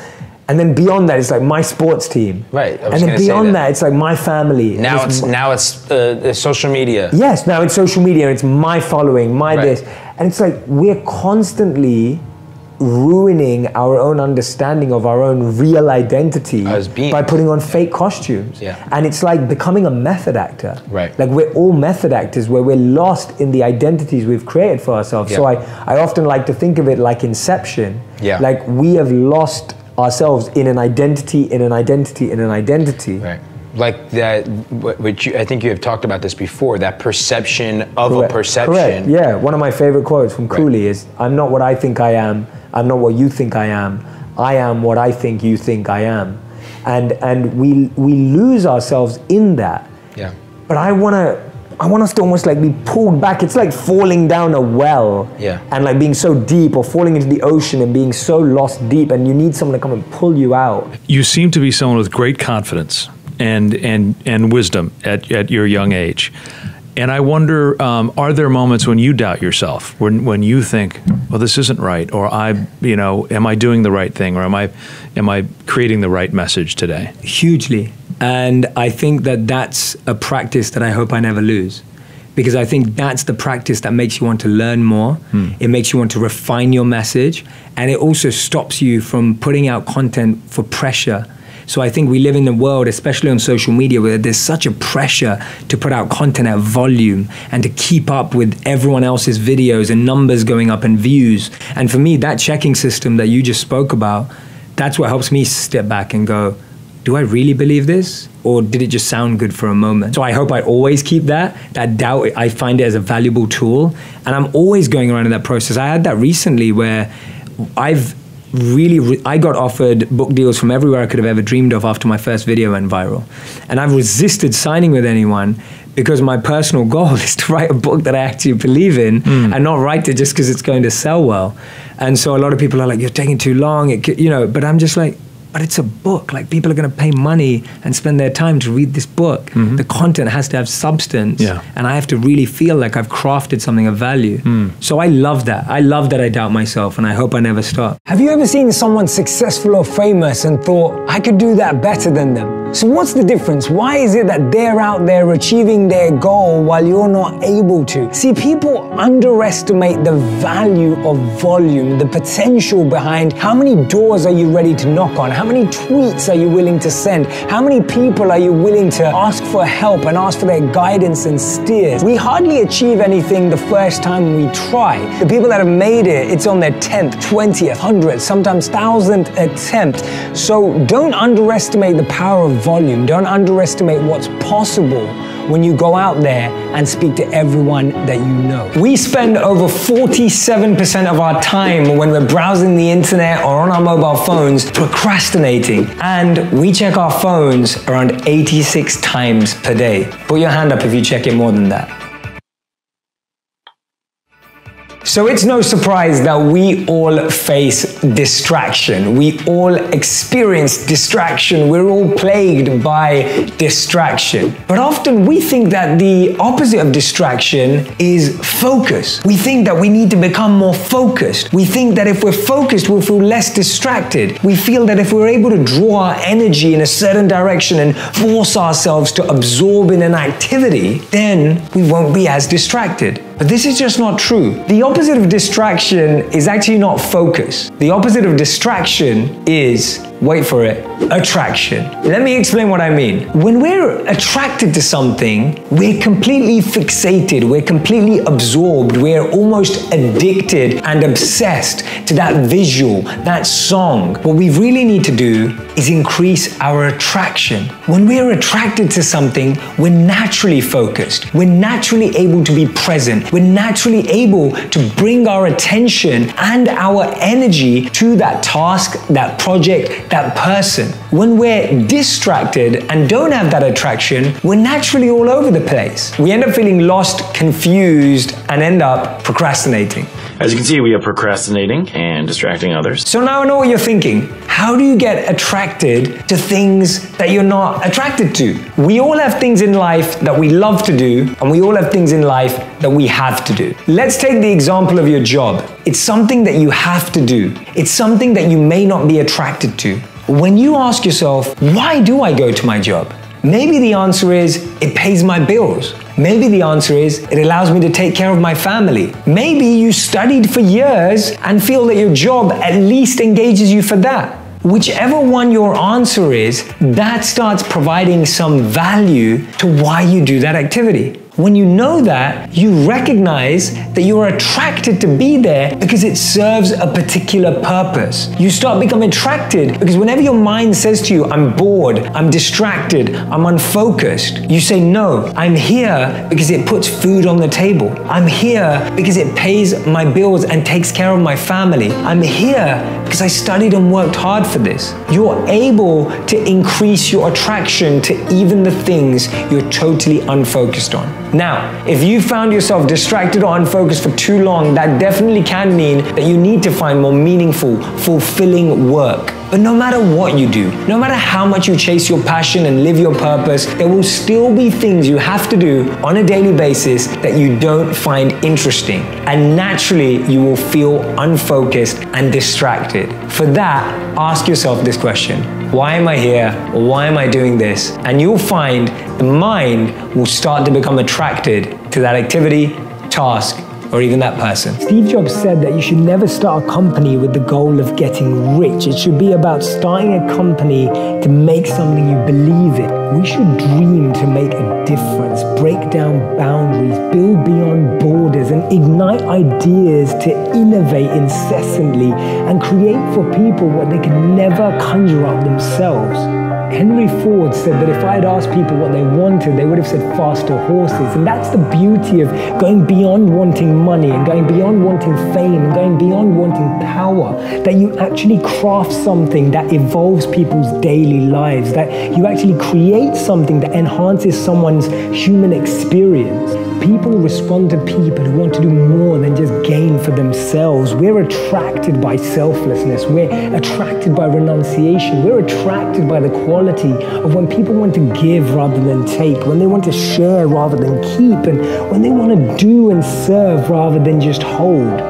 And then beyond that, it's like my sports team. Right. And then beyond that, it's like my family.
Now it's social media.
Yes, now it's social media. It's my following, my this. And it's like we're constantly ruining our own understanding of our own real identity by putting on fake costumes. Yeah. And it's like becoming a method actor. Right. Like, we're all method actors where we're lost in the identities we've created for ourselves. Yeah. So I often like to think of it like Inception. Yeah. Like, we have lost ourselves in an identity, in an identity, in an identity. Right.
Like that, which I think you have talked about this before, that perception of a perception.
Correct. Yeah, one of my favorite quotes from Cooley is, I'm not what I think I am not what you think I am what I think you think I am. And we lose ourselves in that. Yeah. But I want us to almost like be pulled back. It's like falling down a well and like being so deep, or falling into the ocean and being so lost deep, and you need someone to come and pull you out.
You seem to be someone with great confidence and wisdom at your young age. And I wonder, are there moments when you doubt yourself, when you think, well, this isn't right, or am I doing the right thing, or am I creating the right message today?
Hugely. And I think that that's a practice that I hope I never lose, because I think that's the practice that makes you want to learn more. It makes you want to refine your message, and it also stops you from putting out content for pressure. So I think we live in a world, especially on social media, where there's such a pressure to put out content at volume and to keep up with everyone else's videos and numbers going up and views. And for me, that checking system that you just spoke about, that's what helps me step back and go, do I really believe this? Or did it just sound good for a moment? So I hope I always keep that doubt. I find it as a valuable tool. And I'm always going around in that process. I had that recently where I got offered book deals from everywhere I could have ever dreamed of after my first video went viral. And I've resisted signing with anyone because my personal goal is to write a book that I actually believe in and not write it just because it's going to sell well. And so a lot of people are like, you're taking too long, but I'm just like, but it's a book. Like, people are going to pay money and spend their time to read this book. The content has to have substance, and I have to really feel like I've crafted something of value. So I love that. I love that I doubt myself, and I hope I never stop. Have you ever seen someone successful or famous and thought, I could do that better than them?
So what's the difference? Why is it that they're out there achieving their goal while you're not able to? See, people underestimate the value of volume, the potential behind how many doors are you ready to knock on? How many tweets are you willing to send? How many people are you willing to ask for help and ask for their guidance and steers? We hardly achieve anything the first time we try. The people that have made it, it's on their 10th, 20th, 100th, sometimes 1000th attempt. So don't underestimate the power of volume. Don't underestimate what's possible when you go out there and speak to everyone that you know. We spend over 47% of our time when we're browsing the internet or on our mobile phones procrastinating, and we check our phones around 86 times per day. Put your hand up if you check it more than that. So it's no surprise that we all face distraction. We all experience distraction. We're all plagued by distraction. But often we think that the opposite of distraction is focus. We think that we need to become more focused. We think that if we're focused, we'll feel less distracted. We feel that if we're able to draw our energy in a certain direction and force ourselves to absorb in an activity, then we won't be as distracted. But this is just not true. The opposite of distraction is actually not focus. The opposite of distraction is, wait for it, attraction. Let me explain what I mean. When we're attracted to something, we're completely fixated, we're completely absorbed, we're almost addicted and obsessed to that visual, that song. What we really need to do is increase our attraction. When we're attracted to something, we're naturally focused. We're naturally able to be present. We're naturally able to bring our attention and our energy to that task, that project, that person. When we're distracted and don't have that attraction, we're naturally all over the place. We end up feeling lost, confused, and end up procrastinating.
As you can see, we are procrastinating and distracting others.
So now I know what you're thinking. How do you get attracted to things that you're not attracted to? We all have things in life that we love to do, and we all have things in life that we have to do. Let's take the example of your job. It's something that you have to do. It's something that you may not be attracted to. When you ask yourself, why do I go to my job? Maybe the answer is, it pays my bills. Maybe the answer is, it allows me to take care of my family. Maybe you studied for years and feel that your job at least engages you for that. Whichever one your answer is, that starts providing some value to why you do that activity. When you know that, you recognize that you're attracted to be there because it serves a particular purpose. You start becoming attracted because whenever your mind says to you, I'm bored, I'm distracted, I'm unfocused, you say, no, I'm here because it puts food on the table. I'm here because it pays my bills and takes care of my family. I'm here because I studied and worked hard for this. You're able to increase your attraction to even the things you're totally unfocused on. Now, if you found yourself distracted or unfocused for too long, that definitely can mean that you need to find more meaningful, fulfilling work. But no matter what you do, no matter how much you chase your passion and live your purpose, there will still be things you have to do on a daily basis that you don't find interesting. And naturally, you will feel unfocused and distracted. For that, ask yourself this question. Why am I here? Or why am I doing this? And you'll find the mind will start to become attracted to that activity, task, or even that person.
Steve Jobs said that you should never start a company with the goal of getting rich. It should be about starting a company to make something you believe in. We should dream to make a difference, break down boundaries, build beyond borders, and ignite ideas to innovate incessantly and create for people what they can never conjure up themselves. Henry Ford said that if I had asked people what they wanted, they would have said faster horses. And that's the beauty of going beyond wanting money and going beyond wanting fame and going beyond wanting power, that you actually craft something that evolves people's daily lives, that you actually create something that enhances someone's human experience. People respond to people who want to do more than just gain for themselves. We're attracted by selflessness. We're attracted by renunciation. We're attracted by the quality of when people want to give rather than take, when they want to share rather than keep, and when they want to do and serve rather than just hold.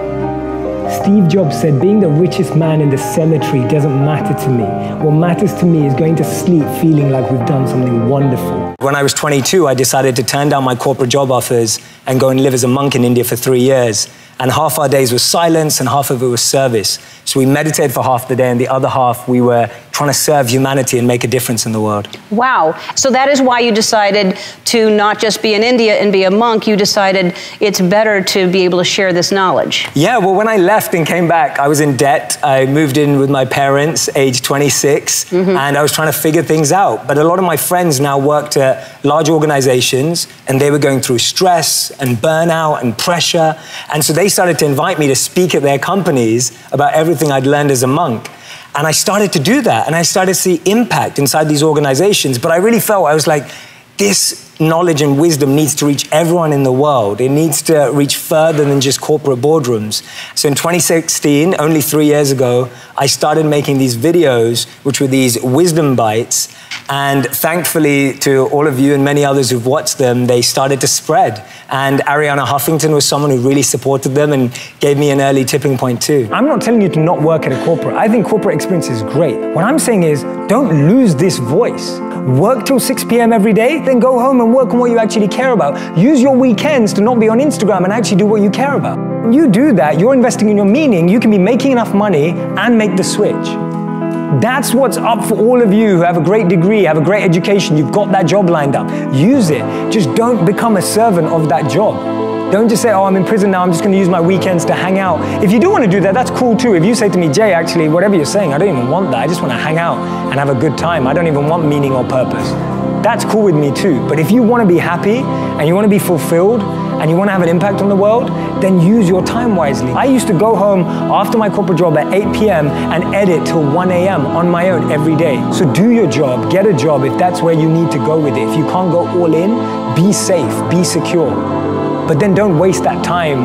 Steve Jobs said, being the richest man in the cemetery doesn't matter to me. What matters to me is going to sleep feeling like we've done something wonderful.
When I was 22, I decided to turn down my corporate job offers and go and live as a monk in India for 3 years. And half our days was silence and half of it was service. So we meditated for half the day and the other half we were trying to serve humanity and make a difference in the world.
Wow. So that is why you decided to not just be in India and be a monk. You decided it's better to be able to share this knowledge.
Yeah, well, when I left and came back, I was in debt. I moved in with my parents, age 26, and I was trying to figure things out. But a lot of my friends now worked at large organizations and they were going through stress and burnout and pressure. And so they started to invite me to speak at their companies about everything I'd learned as a monk. And I started to do that, and I started to see impact inside these organizations. But I really felt, I was like, this knowledge and wisdom needs to reach everyone in the world. It needs to reach further than just corporate boardrooms. So in 2016, only 3 years ago, I started making these videos, which were these wisdom bites. And thankfully, to all of you and many others who've watched them, they started to spread. And Arianna Huffington was someone who really supported them and gave me an early tipping point too. I'm not telling you to not work at a corporate. I think corporate experience is great. What I'm saying is, don't lose this voice. Work till 6 p.m. every day, then go home and work on what you actually care about. Use your weekends to not be on Instagram and actually do what you care about. When you do that, you're investing in your meaning. You can be making enough money and make the switch. That's what's up for all of you who have a great degree, have a great education, you've got that job lined up. Use it. Just don't become a servant of that job. Don't just say, oh, I'm in prison now, I'm just gonna use my weekends to hang out. If you do wanna do that, that's cool too. If you say to me, Jay, actually, whatever you're saying, I don't even want that. I just wanna hang out and have a good time. I don't even want meaning or purpose. That's cool with me too. But if you wanna be happy and you wanna be fulfilled and you wanna have an impact on the world, then use your time wisely. I used to go home after my corporate job at 8 p.m. and edit till 1 a.m. on my own every day. So do your job, get a job if that's where you need to go with it. If you can't go all in, be safe, be secure. But then don't waste that time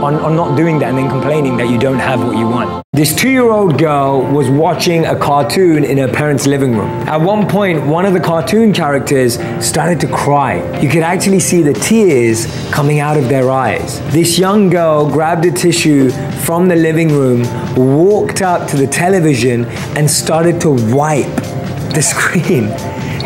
on not doing that and then complaining that you don't have what you want. This 2-year-old girl was watching a cartoon in her parents' living room. At one point, one of the cartoon characters started to cry. You could actually see the tears coming out of their eyes. This young girl grabbed a tissue from the living room, walked up to the television and started to wipe the screen,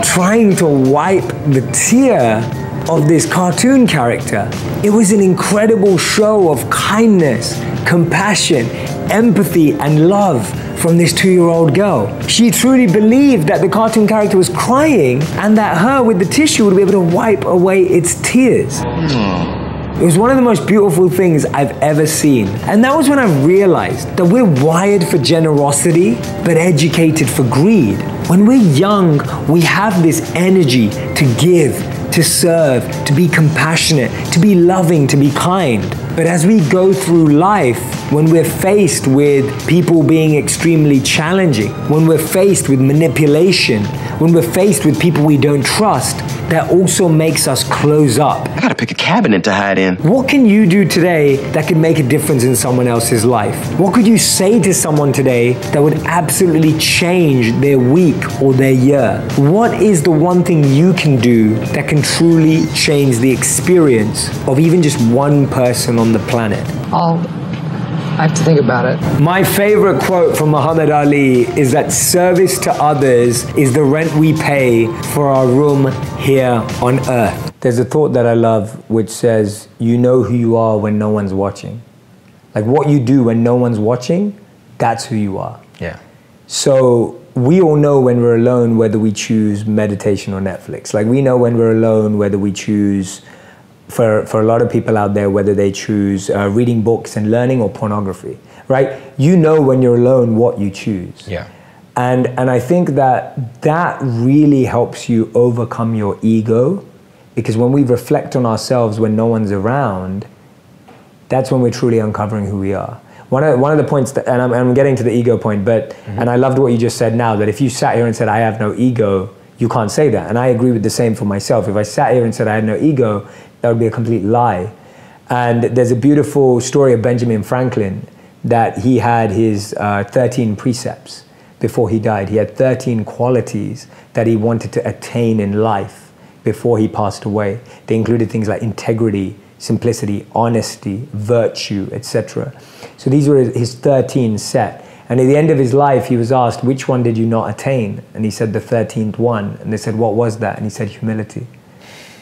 trying to wipe the tear of this cartoon character. It was an incredible show of kindness, compassion, empathy, and love from this 2-year-old girl. She truly believed that the cartoon character was crying and that her with the tissue would be able to wipe away its tears. It was one of the most beautiful things I've ever seen. And that was when I realized that we're wired for generosity, but educated for greed. When we're young, we have this energy to give, to serve, to be compassionate, to be loving, to be kind. But as we go through life, when we're faced with people being extremely challenging, when we're faced with manipulation, when we're faced with people we don't trust, that also makes us close up.
I gotta pick a cabinet to hide in.
What can you do today that can make a difference in someone else's life? What could you say to someone today that would absolutely change their week or their year? What is the one thing you can do that can truly change the experience of even just one person on the planet?
I have to think about it.
My favorite quote from Muhammad Ali is that service to others is the rent we pay for our room here on earth. There's a thought that I love which says, you know who you are when no one's watching. Like what you do when no one's watching, that's who you are.
Yeah.
So we all know when we're alone whether we choose meditation or Netflix. Like we know when we're alone whether we choose, for a lot of people out there, whether they choose reading books and learning or pornography, right? You know when you're alone what you choose.
Yeah.
And I think that really helps you overcome your ego, because when we reflect on ourselves when no one's around, that's when we're truly uncovering who we are. One of the points, that, and I'm getting to the ego point, but, and I loved what you just said now, that if you sat here and said, I have no ego, you can't say that. And I agree with the same for myself. If I sat here and said I had no ego, that would be a complete lie. And there's a beautiful story of Benjamin Franklin, that he had his 13 precepts before he died. He had 13 qualities that he wanted to attain in life before he passed away. They included things like integrity, simplicity, honesty, virtue, etc. So these were his 13 set. And at the end of his life, he was asked, which one did you not attain? And he said the 13th one. And they said, what was that? And he said, humility.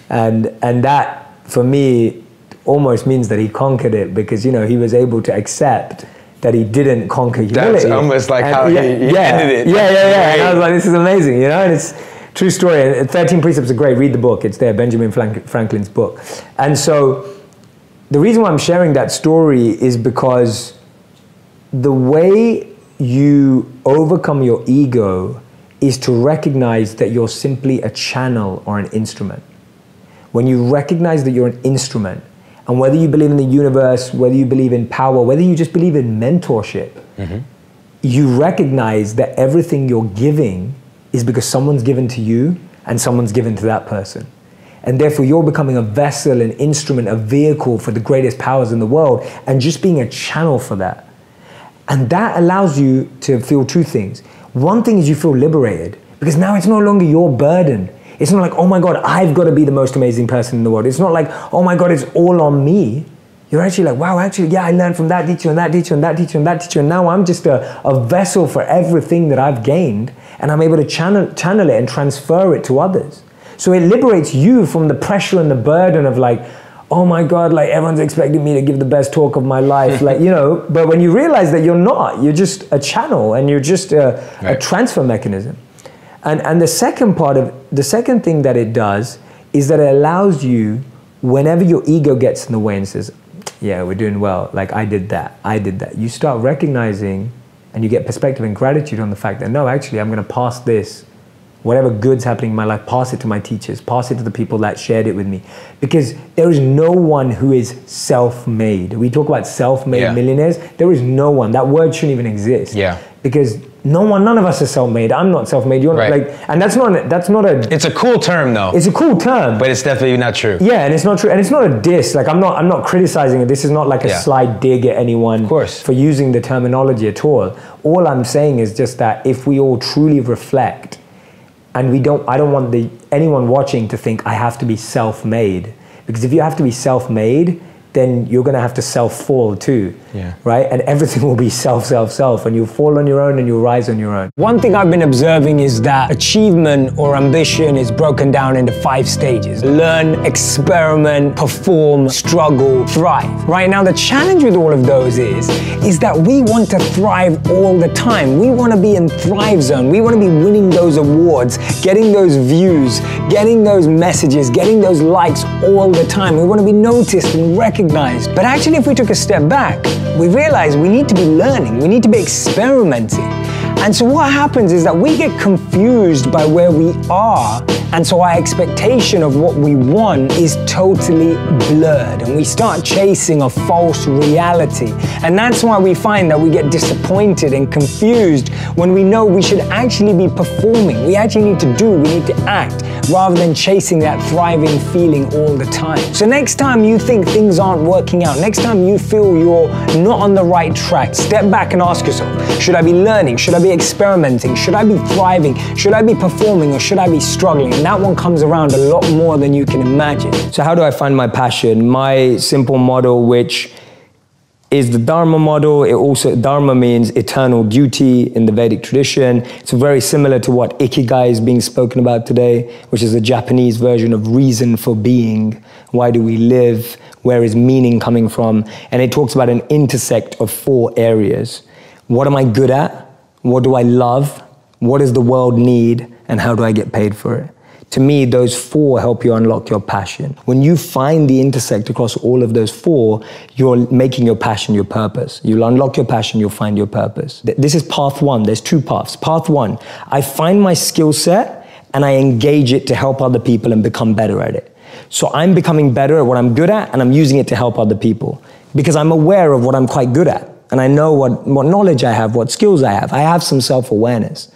And that, for me, almost means that he conquered it, because, you know, he was able to accept that he didn't conquer humility.
That's almost like how he ended it.
Yeah. And I was like, this is amazing, you know? And it's true story. And 13 Precepts are great. Read the book. It's there, Benjamin Franklin's book. And so the reason why I'm sharing that story is because the way you overcome your ego is to recognize that you're simply a channel or an instrument. When you recognize that you're an instrument, and whether you believe in the universe, whether you believe in power, whether you just believe in mentorship, you recognize that everything you're giving is because someone's given to you and someone's given to that person. And therefore you're becoming a vessel, an instrument, a vehicle for the greatest powers in the world, and just being a channel for that. And that allows you to feel two things. One thing is you feel liberated, because now it's no longer your burden. It's not like, oh my God, I've got to be the most amazing person in the world. It's not like, oh my God, it's all on me. You're actually like, wow, actually, yeah, I learned from that teacher and that teacher and that teacher and that teacher. And now I'm just a vessel for everything that I've gained. And I'm able to channel it and transfer it to others. So it liberates you from the pressure and the burden of like, oh my God, like everyone's expecting me to give the best talk of my life. Like, you know, but when you realize that you're not, you're just a channel and you're just a transfer mechanism. And the second thing that it does is that it allows you, whenever your ego gets in the way and says, yeah, we're doing well, like I did that, you start recognizing and you get perspective and gratitude on the fact that, no, actually, I'm going to pass this, whatever good's happening in my life, pass it to my teachers, pass it to the people that shared it with me. Because there is no one who is self-made. We talk about self-made millionaires. There is no one. That word shouldn't even exist. Yeah. Because none of us are self-made. I'm not self-made. You're not, like, and that's not a.
It's a cool term, though.
It's a cool term,
but it's definitely not true.
Yeah, and it's not true, and it's not a diss. Like I'm not criticizing it. This is not like a slight dig at anyone for using the terminology at all. All I'm saying is just that if we all truly reflect, and I don't want anyone watching to think I have to be self-made, because if you have to be self-made, then you're going to have to self-fall too, right? And everything will be self, and you'll fall on your own and you'll rise on your own.
One thing I've been observing is that achievement or ambition is broken down into 5 stages. Learn, experiment, perform, struggle, thrive. Right now, the challenge with all of those is that we want to thrive all the time. We want to be in thrive zone. We want to be winning those awards, getting those views, getting those messages, getting those likes all the time. We want to be noticed and recognized. But actually, if we took a step back, we realize we need to be learning, we need to be experimenting. And so what happens is that we get confused by where we are, and so our expectation of what we want is totally blurred, and we start chasing a false reality. And that's why we find that we get disappointed and confused when we know we should actually be performing. We actually need to do, we need to act, rather than chasing that thriving feeling all the time. So next time you think things aren't working out, next time you feel you're not on the right track, step back and ask yourself, should I be learning? Should I be experimenting? Should I be thriving? Should I be performing, or should I be struggling? And that one comes around a lot more than you can imagine.
So how do I find my passion? My simple model, which is the Dharma model. Dharma means eternal duty in the Vedic tradition. It's very similar to what Ikigai is being spoken about today, which is a Japanese version of reason for being. Why do we live? Where is meaning coming from? And it talks about an intersect of 4 areas. What am I good at? What do I love? What does the world need? And how do I get paid for it? To me, those 4 help you unlock your passion. When you find the intersect across all of those 4, you're making your passion your purpose. You'll unlock your passion, you'll find your purpose. This is path 1. There's 2 paths. Path 1, I find my skill set and I engage it to help other people and become better at it. So I'm becoming better at what I'm good at, and I'm using it to help other people because I'm aware of what I'm quite good at. And I know what knowledge I have, what skills I have. I have some self-awareness.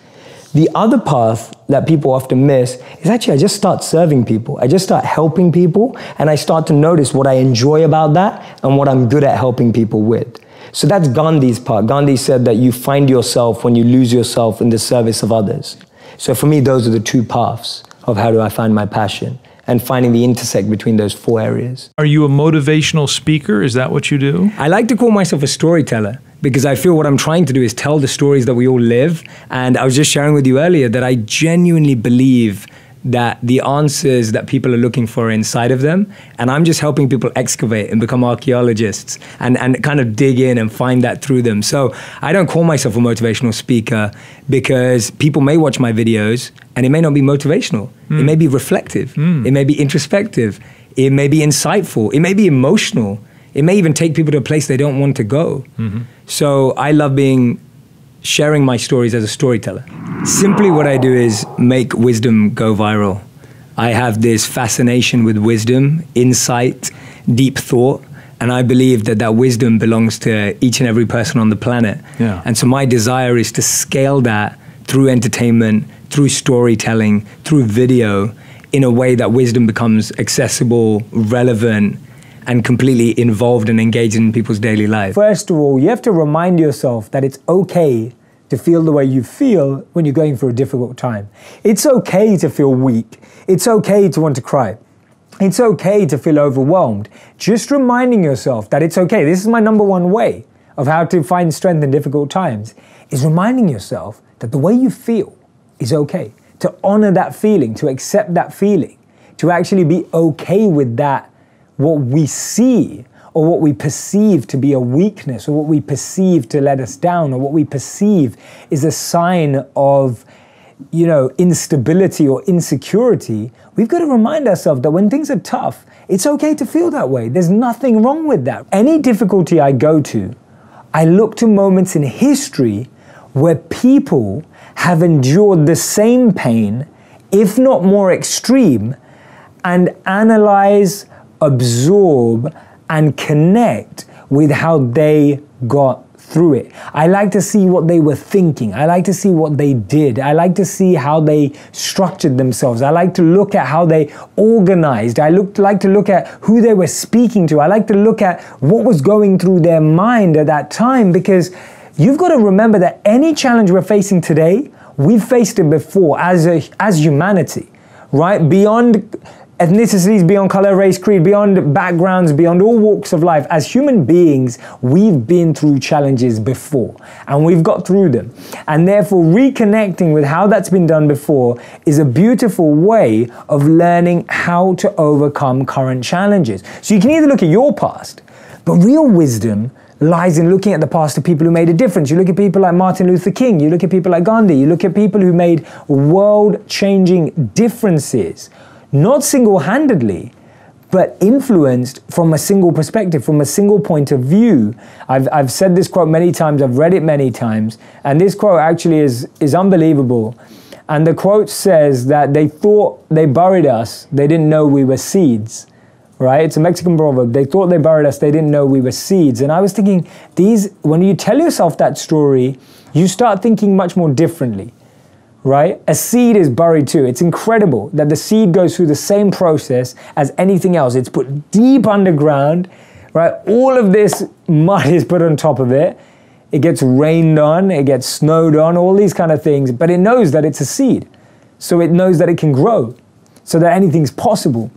The other path that people often miss is actually I just start serving people. I just start helping people, and I start to notice what I enjoy about that and what I'm good at helping people with. So that's Gandhi's part. Gandhi said that you find yourself when you lose yourself in the service of others. So for me, those are the 2 paths of how do I find my passion.
and finding the intersect between those 4 areas.
Are you a motivational speaker? Is that what you do?
I like to call myself a storyteller because I feel what I'm trying to do is tell the stories that we all live. And I was just sharing with you earlier that I genuinely believe that the answers that people are looking for are inside of them, and I'm just helping people excavate and become archaeologists and kind of dig in and find that through them. So I don't call myself a motivational speaker because people may watch my videos and it may not be motivational. It may be reflective. It may be introspective. It may be insightful. It may be emotional. It may even take people to a place they don't want to go. So I love sharing my stories as a storyteller. Simply what I do is make wisdom go viral. I have this fascination with wisdom, insight, deep thought, and I believe that that wisdom belongs to each and every person on the planet.
Yeah.
And so my desire is to scale that through entertainment, through storytelling, through video, in a way that wisdom becomes accessible, relevant, and completely involved and engaged in people's daily life.
First of all, you have to remind yourself that it's okay to feel the way you feel when you're going through a difficult time. It's okay to feel weak. It's okay to want to cry. It's okay to feel overwhelmed. Just reminding yourself that it's okay. This is my number one way of how to find strength in difficult times, is reminding yourself that the way you feel is okay. To honor that feeling, to accept that feeling, to actually be okay with that, what we see or what we perceive to be a weakness, or what we perceive to let us down, or what we perceive is a sign of, instability or insecurity. We've got to remind ourselves that when things are tough, it's okay to feel that way. There's nothing wrong with that. Any difficulty I go to, I look to moments in history where people have endured the same pain, if not more extreme, and analyze, absorb, and connect with how they got through it. I like to see what they were thinking. I like to see what they did. I like to see how they structured themselves. I like to look at how they organized. like to look at who they were speaking to. I like to look at what was going through their mind at that time, because you've got to remember that any challenge we're facing today, we've faced it before as humanity, right? Beyond ethnicities, beyond color, race, creed, beyond backgrounds, beyond all walks of life. As human beings, we've been through challenges before and we've got through them. And therefore, reconnecting with how that's been done before is a beautiful way of learning how to overcome current challenges. So you can either look at your past, but real wisdom lies in looking at the past of people who made a difference. You look at people like Martin Luther King, you look at people like Gandhi, you look at people who made world-changing differences, not single-handedly, but influenced from a single perspective, from a single point of view. I've said this quote many times, I've read it many times, and this quote actually is unbelievable. And the quote says that they thought they buried us, they didn't know we were seeds, right? It's a Mexican proverb. They thought they buried us, they didn't know we were seeds. And I was thinking, when you tell yourself that story, you start thinking much more differently. Right? A seed is buried too. It's incredible that the seed goes through the same process as anything else. It's put deep underground, right? All of this mud is put on top of it. It gets rained on, it gets snowed on, all these kind of things, but it knows that it's a seed. So it knows that it can grow, so that anything's possible.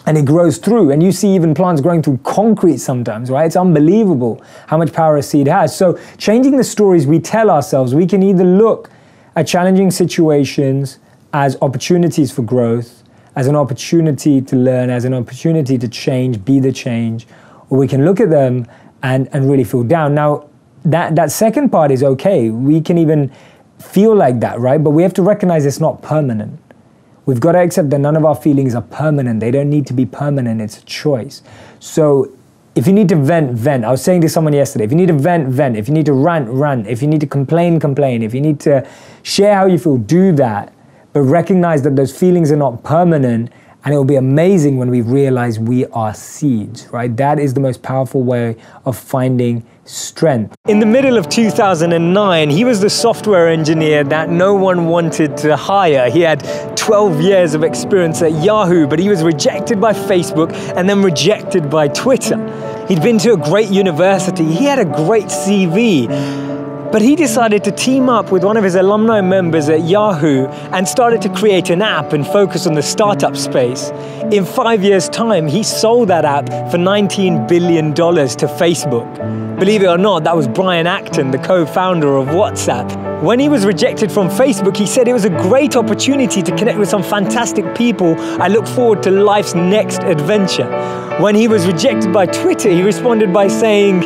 And it grows through, and you see even plants growing through concrete sometimes, right? It's unbelievable how much power a seed has. So changing the stories we tell ourselves, we can either look at challenging situations as opportunities for growth, as an opportunity to learn, as an opportunity to change, be the change, or we can look at them and really feel down. Now, that second part is okay. We can even feel like that, right? But we have to recognize it's not permanent. We've got to accept that none of our feelings are permanent. They don't need to be permanent. It's a choice. So if you need to vent, vent. I was saying to someone yesterday, if you need to vent, vent. If you need to rant, rant. If you need to complain, complain. If you need to share how you feel, do that. But recognize that those feelings are not permanent, and it will be amazing when we realize we are seeds, right? That is the most powerful way of finding strength. In the middle of 2009, he was the software engineer that no one wanted to hire. He had 12 years of experience at Yahoo, but he was rejected by Facebook and then rejected by Twitter. He'd been to a great university. He had a great CV.
But he decided to team up with one of his alumni members at Yahoo and started to create an app and focus on the startup space. In 5 years' time, he sold that app for $19 billion to Facebook. Believe it or not, that was Brian Acton, the co-founder of WhatsApp. When he was rejected from Facebook, he said it was a great opportunity to connect with some fantastic people. I look forward to life's next adventure. When he was rejected by Twitter, he responded by saying,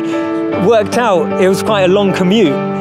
worked out, it was quite a long commute.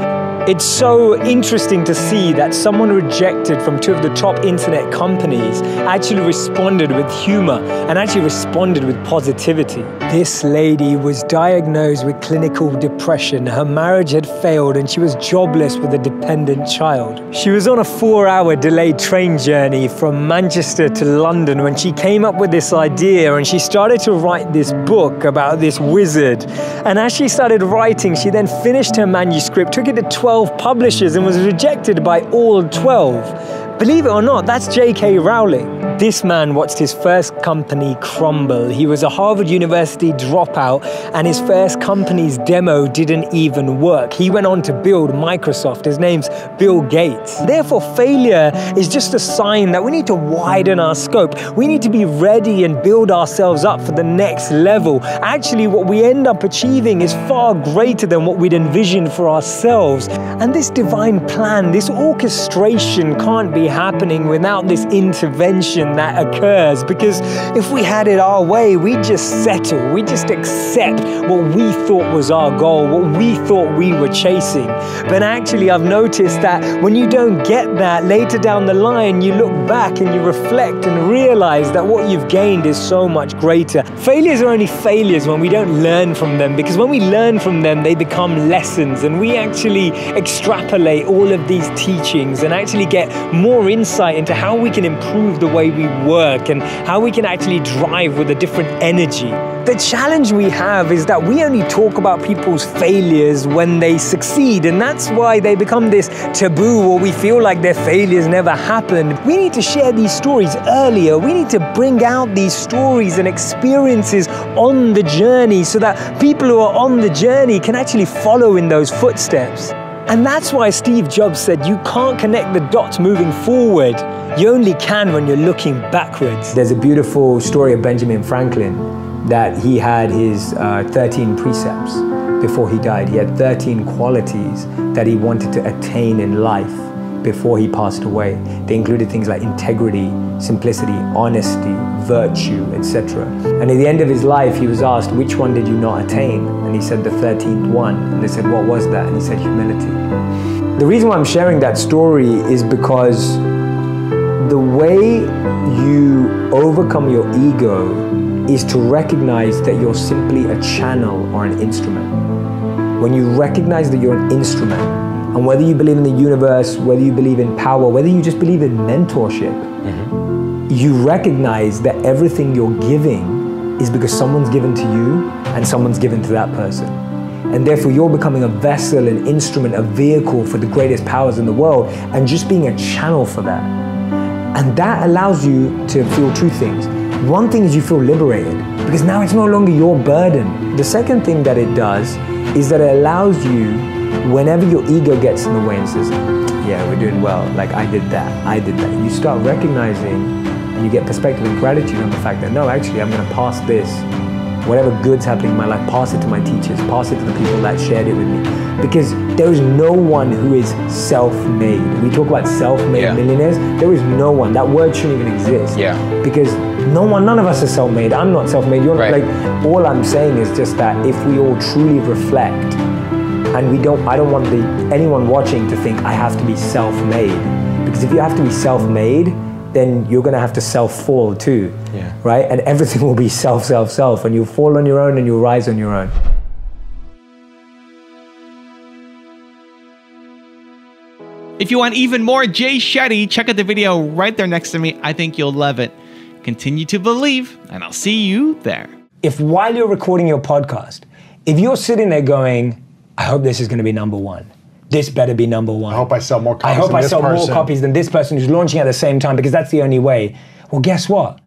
It's so interesting to see that someone rejected from two of the top internet companies actually responded with humor and actually responded with positivity. This lady was diagnosed with clinical depression. Her marriage had failed and she was jobless with a dependent child. She was on a 4-hour delayed train journey from Manchester to London when she came up with this idea, and she started to write this book about this wizard. And as she started writing, she then finished her manuscript, took it to 12 publishers and was rejected by all 12. Believe it or not, that's J.K. Rowling. This man watched his first company crumble. He was a Harvard University dropout and his first company's demo didn't even work. He went on to build Microsoft. His name's Bill Gates. Therefore, failure is just a sign that we need to widen our scope. We need to be ready and build ourselves up for the next level. Actually, what we end up achieving is far greater than what we'd envisioned for ourselves. And this divine plan, this orchestration can't be happening without this intervention that occurs, because if we had it our way, we'd just settle, we'd just accept what we thought was our goal, what we thought we were chasing. But actually, I've noticed that when you don't get that, later down the line, you look back and you reflect and realize that what you've gained is so much greater. Failures are only failures when we don't learn from them, because when we learn from them, they become lessons, and we actually extrapolate all of these teachings and actually get more insight into how we can improve the way we work and how we can actually drive with a different energy. The challenge we have is that we only talk about people's failures when they succeed, and that's why they become this taboo, or we feel like their failures never happened. We need to share these stories earlier. We need to bring out these stories and experiences on the journey so that people who are on the journey can actually follow in those footsteps. And that's why Steve Jobs said you can't connect the dots moving forward. You only can when you're looking backwards.
There's a beautiful story of Benjamin Franklin that he had his 13 precepts before he died. He had 13 qualities that he wanted to attain in life before he passed away. They included things like integrity, simplicity, honesty, virtue, etc. And at the end of his life, he was asked, which one did you not attain? And he said the 13th one. And they said, what was that? And he said, humility. The reason why I'm sharing that story is because the way you overcome your ego is to recognize that you're simply a channel or an instrument. When you recognize that you're an instrument, and whether you believe in the universe, whether you believe in power, whether you just believe in mentorship, you recognize that everything you're giving is because someone's given to you and someone's given to that person. And therefore you're becoming a vessel, an instrument, a vehicle for the greatest powers in the world, and just being a channel for that. And that allows you to feel two things. One thing is you feel liberated, because now it's no longer your burden. The second thing that it does is that it allows you, whenever your ego gets in the way and says, yeah, we're doing well, like I did that, you start recognizing and you get perspective and gratitude on the fact that no, actually I'm going to pass this, whatever good's happening in my life, pass it to my teachers, pass it to the people that shared it with me. Because there is no one who is self-made. We talk about self-made millionaires. There is no one. That word shouldn't even exist. Because none of us are self-made. I'm not self-made. You're not. Like, all I'm saying is just that if we all truly reflect, and I don't want anyone watching to think I have to be self-made. Because if you have to be self-made, then you're going to have to self-fall too, right? And everything will be self, and you'll fall on your own and you'll rise on your own.
If you want even more Jay Shetty, check out the video right there next to me. I think you'll love it. Continue to believe, and I'll see you there.
If while you're recording your podcast, if you're sitting there going, I hope this is going to be #1. This better be #1. I
hope I sell more copies.
I hope I sell more copies than this person who's launching at the same time, because that's the only way. Well, guess what?